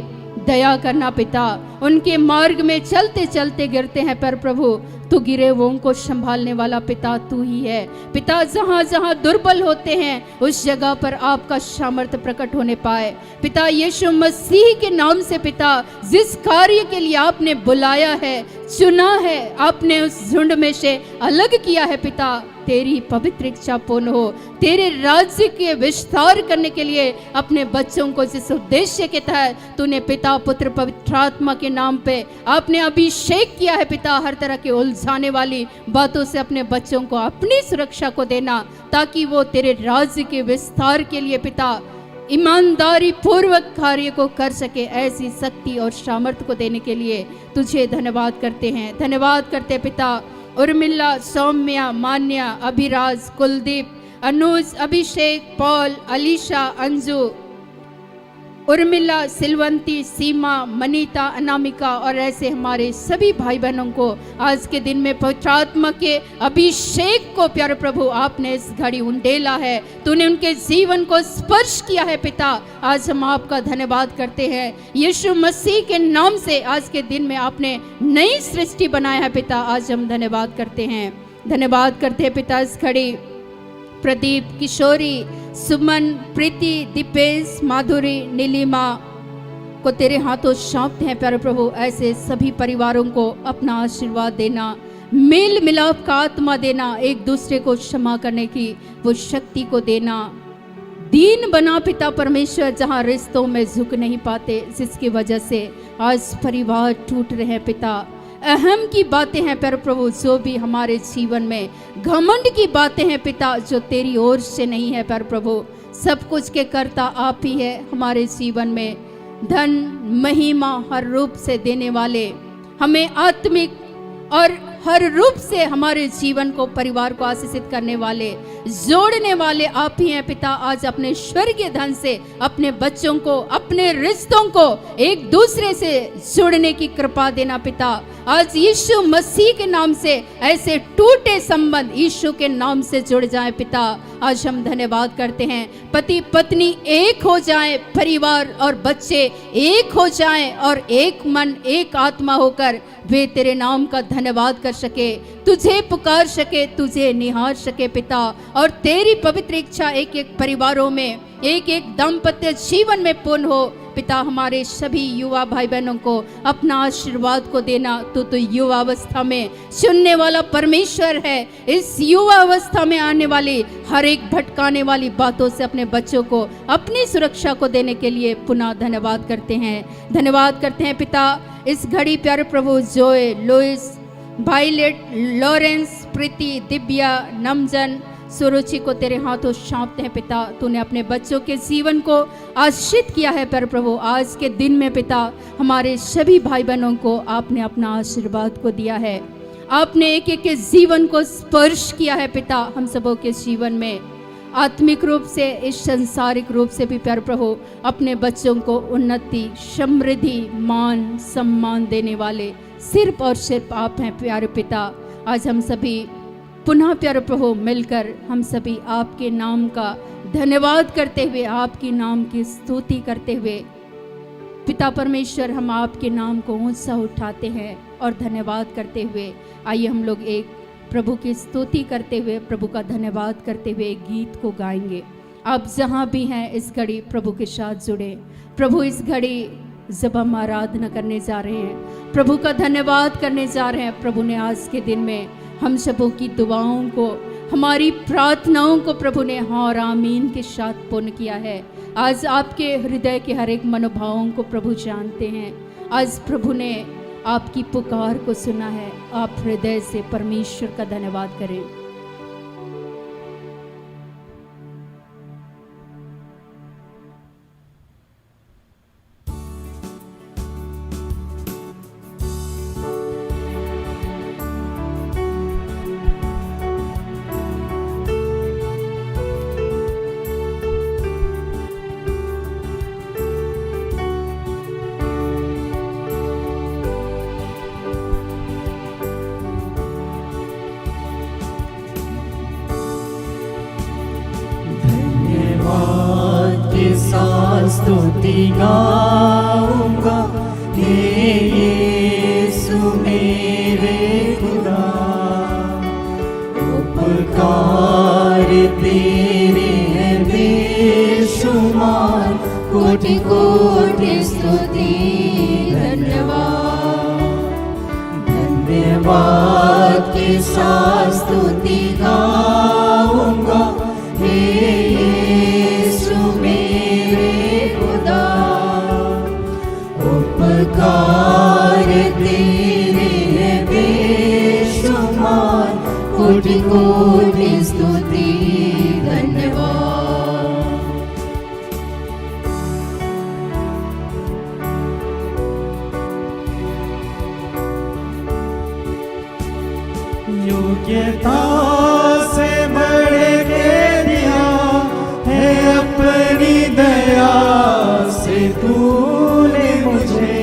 दया करना पिता। उनके मार्ग में चलते चलते गिरते हैं पर प्रभु, तू गिरे हुओं को संभालने वाला पिता तू ही है पिता। जहां जहां दुर्बल होते हैं उस जगह पर आपका सामर्थ्य प्रकट होने पाए पिता। यीशु मसीह के नाम से पिता, जिस कार्य के लिए आपने बुलाया है, चुना है, आपने उस झुंड में से अलग किया है पिता, तेरी पवित्र इच्छा पूर्ण हो। तेरे राज्य के विस्तार करने के लिए अपने बच्चों को जिस उद्देश्य के तहत तूने पिता पुत्र पवित्र आत्मा के नाम पे आपने अभिषेक किया है पिता, हर तरह के उलझाने वाली बातों से अपने बच्चों को अपनी सुरक्षा को देना, ताकि वो तेरे राज्य के विस्तार के लिए पिता ईमानदारी पूर्वक कार्य को कर सके। ऐसी शक्ति और सामर्थ्य को देने के लिए तुझे धन्यवाद करते हैं, धन्यवाद करते पिता। उर्मिला, सौम्या, मान्या, अभिराज, कुलदीप, अनुज, अभिषेक, पॉल, अलीशा, अंजू, उर्मिला, सिलवंती, सीमा, मनीता, अनामिका और ऐसे हमारे सभी भाई बहनों को आज के दिन में पवित्र आत्मा के अभिषेक को प्यारे प्रभु आपने इस घड़ी उंडेला है, तूने उनके जीवन को स्पर्श किया है पिता। आज हम आपका धन्यवाद करते हैं। यीशु मसीह के नाम से आज के दिन में आपने नई सृष्टि बनाया है पिता। आज हम धन्यवाद करते हैं, धन्यवाद करते हैं पिता। इस घड़ी प्रदीप, किशोरी, सुमन, प्रीति, दीपेश, माधुरी, नीलिमा को तेरे हाथों सौंपते हैं प्यारे प्रभु। ऐसे सभी परिवारों को अपना आशीर्वाद देना, मेल मिलाप का आत्मा देना, एक दूसरे को क्षमा करने की वो शक्ति को देना। दीन बना पिता परमेश्वर, जहाँ रिश्तों में झुक नहीं पाते, जिसकी वजह से आज परिवार टूट रहे हैं पिता। अहम की बातें हैं पर प्रभु, जो भी हमारे जीवन में घमंड की बातें हैं पिता, जो तेरी ओर से नहीं है पर प्रभु, सब कुछ के कर्ता आप ही है। हमारे जीवन में धन महिमा हर रूप से देने वाले, हमें आत्मिक और हर रूप से हमारे जीवन को परिवार को आशीषित करने वाले, जोड़ने वाले आप ही हैं पिता। आज अपने स्वर्गीय धन से अपने बच्चों को, अपने रिश्तों को एक दूसरे से जोड़ने की कृपा देना पिता। आज यीशु मसीह के नाम से ऐसे टूटे संबंध यीशु के नाम से जुड़ जाए पिता। आज हम धन्यवाद करते हैं। पति पत्नी एक हो जाए, परिवार और बच्चे एक हो जाएं और एक मन एक आत्मा होकर वे तेरे नाम का धन्यवाद कर सके, तुझे पुकार सके, तुझे निहार सके पिता। और तेरी पवित्र इच्छा एक एक परिवारों में, एक एक दाम्पत्य जीवन में पूर्ण हो पिता। हमारे सभी युवा भाई बहनों को अपना आशीर्वाद को देना। तू तो युवा अवस्था में सुनने वाला परमेश्वर है। इस युवा अवस्था में आने वाली हर एक भटकाने वाली बातों से अपने बच्चों को अपनी सुरक्षा को देने के लिए पुनः धन्यवाद करते हैं, धन्यवाद करते हैं पिता। इस घड़ी प्यारे प्रभु जोए, लुइस, वायलेट, लॉरेंस, प्रीति, दिव्या, नमजन, सुरुचि को तेरे हाथों सौंपते हैं पिता। तूने अपने बच्चों के जीवन को आशीषित किया है पर प्रभु, आज के दिन में पिता हमारे सभी भाई बहनों को आपने अपना आशीर्वाद को दिया है। आपने एक एक के जीवन को स्पर्श किया है पिता, हम सबों के जीवन में आत्मिक रूप से, इस संसारिक रूप से भी प्यारे प्रभु अपने बच्चों को उन्नति, समृद्धि, मान, सम्मान देने वाले सिर्फ और सिर्फ आप हैं प्यारे पिता। आज हम सभी पुनः प्यारे प्रभु मिलकर हम सभी आपके नाम का धन्यवाद करते हुए, आपके नाम की स्तुति करते हुए पिता परमेश्वर, हम आपके नाम को ऊंचा उठाते हैं और धन्यवाद करते हुए आइए हम लोग एक प्रभु की स्तुति करते हुए, प्रभु का धन्यवाद करते हुए एक गीत को गाएंगे। आप जहाँ भी हैं इस घड़ी प्रभु के साथ जुड़े। प्रभु इस घड़ी जब हम आराधना करने जा रहे हैं, प्रभु का धन्यवाद करने जा रहे हैं, प्रभु ने आज के दिन में हम सबों की दुआओं को, हमारी प्रार्थनाओं को प्रभु ने हाँ और आमीन के साथ पूर्ण किया है। आज आपके हृदय के हर एक मनोभावों को प्रभु जानते हैं। आज प्रभु ने आपकी पुकार को सुना है। आप हृदय से परमेश्वर का धन्यवाद करें। स्तुति गाऊंगा हे यीशु मेरे खुदा, उपकार तेरे हैं बेशुमार, कोटि कोटि स्तुति धन्यवाद। धन्यवाद के साथ स्तुति गाऊंगा हे यीशु मेरे खुदा, उपकार तेरे हैं बेशुमार, कोटि कोटि स्तुति धन्यवाद। योग्यता से बढ़ के दिया है अपनी दया से तूने मुझे,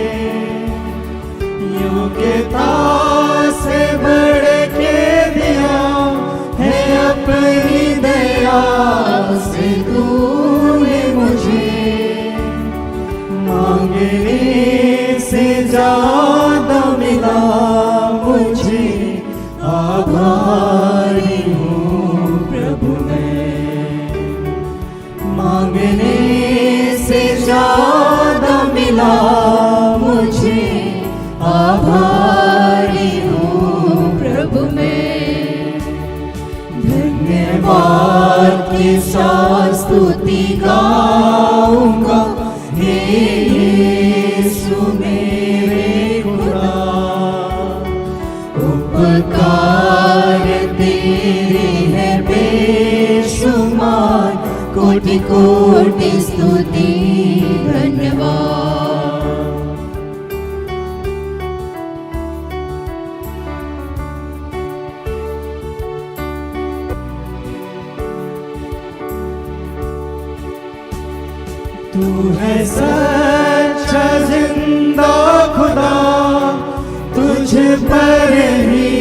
योग्यता से बढ़ के दिया है अपनी दया से तूने मुझे, मांगने से ज्यादा मिला मुझे, आभारी हूँ प्रभु मैं, मांगने से ज्यादा मिला मुझे, आभारी हूँ प्रभु मैं। धन्यवाद के साथ स्तुति गाऊंगा हे यीशु मेरे खुदा, उपकार तेरे हैं बेशुमार, कोटि कोटि स्तुति धन्यवाद। तू है सच्चा जिंदा खुदा, तुझ पर ही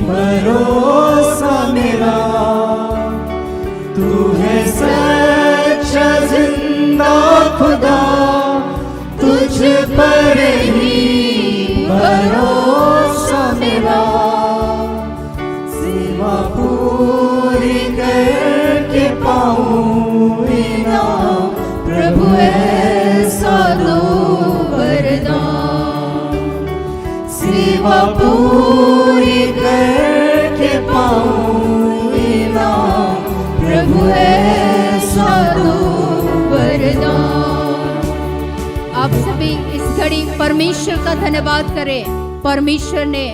भरोसा मेरा, तू है सच्चा जिंदा खुदा, तुझ पर ही भरोसा मेरा, सेवा पूरी करके पाऊं इनाम, प्रभु ऐसा दो वरदान, सेवा पूरी करके पाऊं इनाम, प्रभु ऐसा दो वरदान। आप सभी इस घड़ी परमेश्वर का धन्यवाद करें। परमेश्वर ने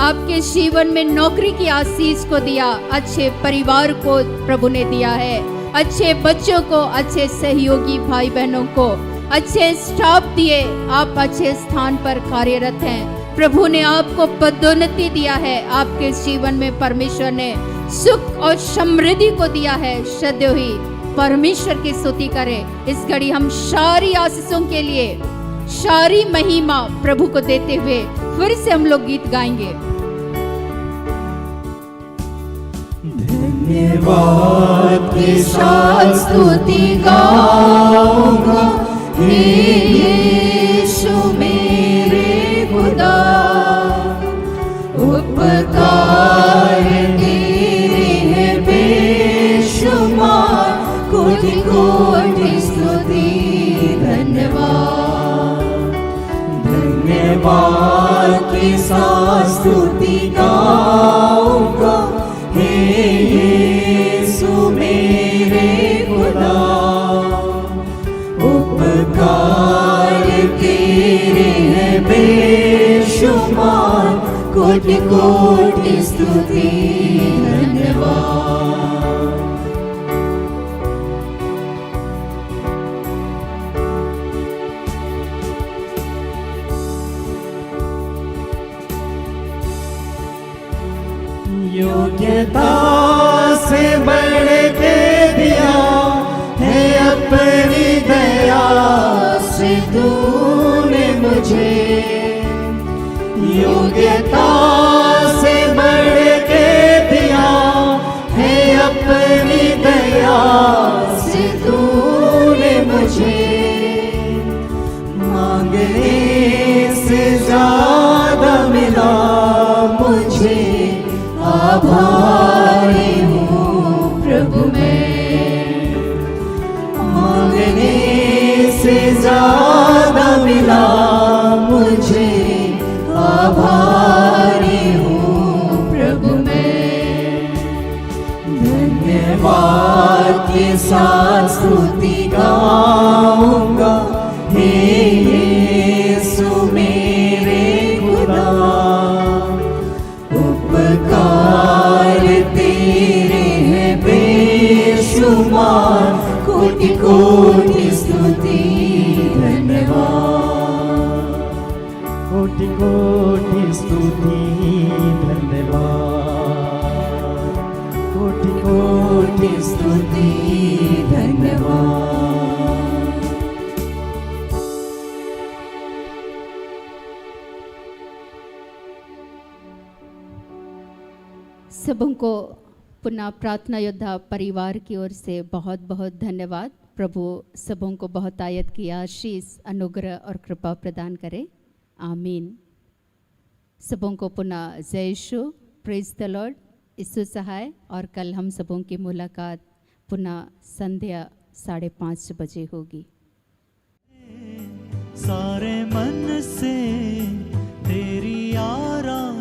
आपके जीवन में नौकरी की आशीष को दिया, अच्छे परिवार को प्रभु ने दिया है, अच्छे बच्चों को, अच्छे सहयोगी भाई बहनों को, अच्छे स्टाफ दिए, आप अच्छे स्थान पर कार्यरत हैं। प्रभु ने आपको पदोन्नति दिया है, आपके जीवन में परमेश्वर ने सुख और समृद्धि को दिया है। सदैव ही परमेश्वर की स्तुति करें। इस घड़ी हम सारी आशीषों के लिए सारी महिमा प्रभु को देते हुए फिर से हम लोग गीत गाएंगे। धन्यवाद के साथ स्तुति गाऊंगा, हे यीशु मेरे खुदा। उपकार तेरे हैं बेशुमार, कोटि कोटि स्तुति धन्यवाद। धन्यवाद के साथ स्तुति गाऊंगा, हे यीशु मेरे खुदा। उपकार तेरे हैं बेशुमार, कोटि कोटि स्तुति धन्यवाद। योग्यता से बढ़ के दिया है अपनी दया से तूने मुझे। योग्यता से बढ़ के दिया है अपनी दया से तूने मुझे। मांगने से ज्यादा मिला मुझे, आभारी हूँ प्रभु मैं। मांगने से ज्यादा मिला मुझे, आभारी हूँ प्रभु मैं। धन्यवाद के साथ स्तुति गाऊंगा, हे यीशु मेरे खुदा। उपकार तेरे हैं बेशुमार, कोटि कोटि स्तुति धन्यवाद। कोटि कोटि स्तुति धन्यवाद। कोटि कोटि स्तुति धन्यवाद। सबों को पुनः प्रार्थना योद्धा परिवार की ओर से बहुत बहुत धन्यवाद। प्रभु सबों को बहुत आयत की आशीष, अनुग्रह और कृपा प्रदान करे। आमीन। सबों को पुनः जय यीशु, प्रेज द लॉर्ड, यीशु सहाय। और कल हम सबों की मुलाकात पुनः संध्या 5:30 बजे होगी। सारे मन से तेरी आराधना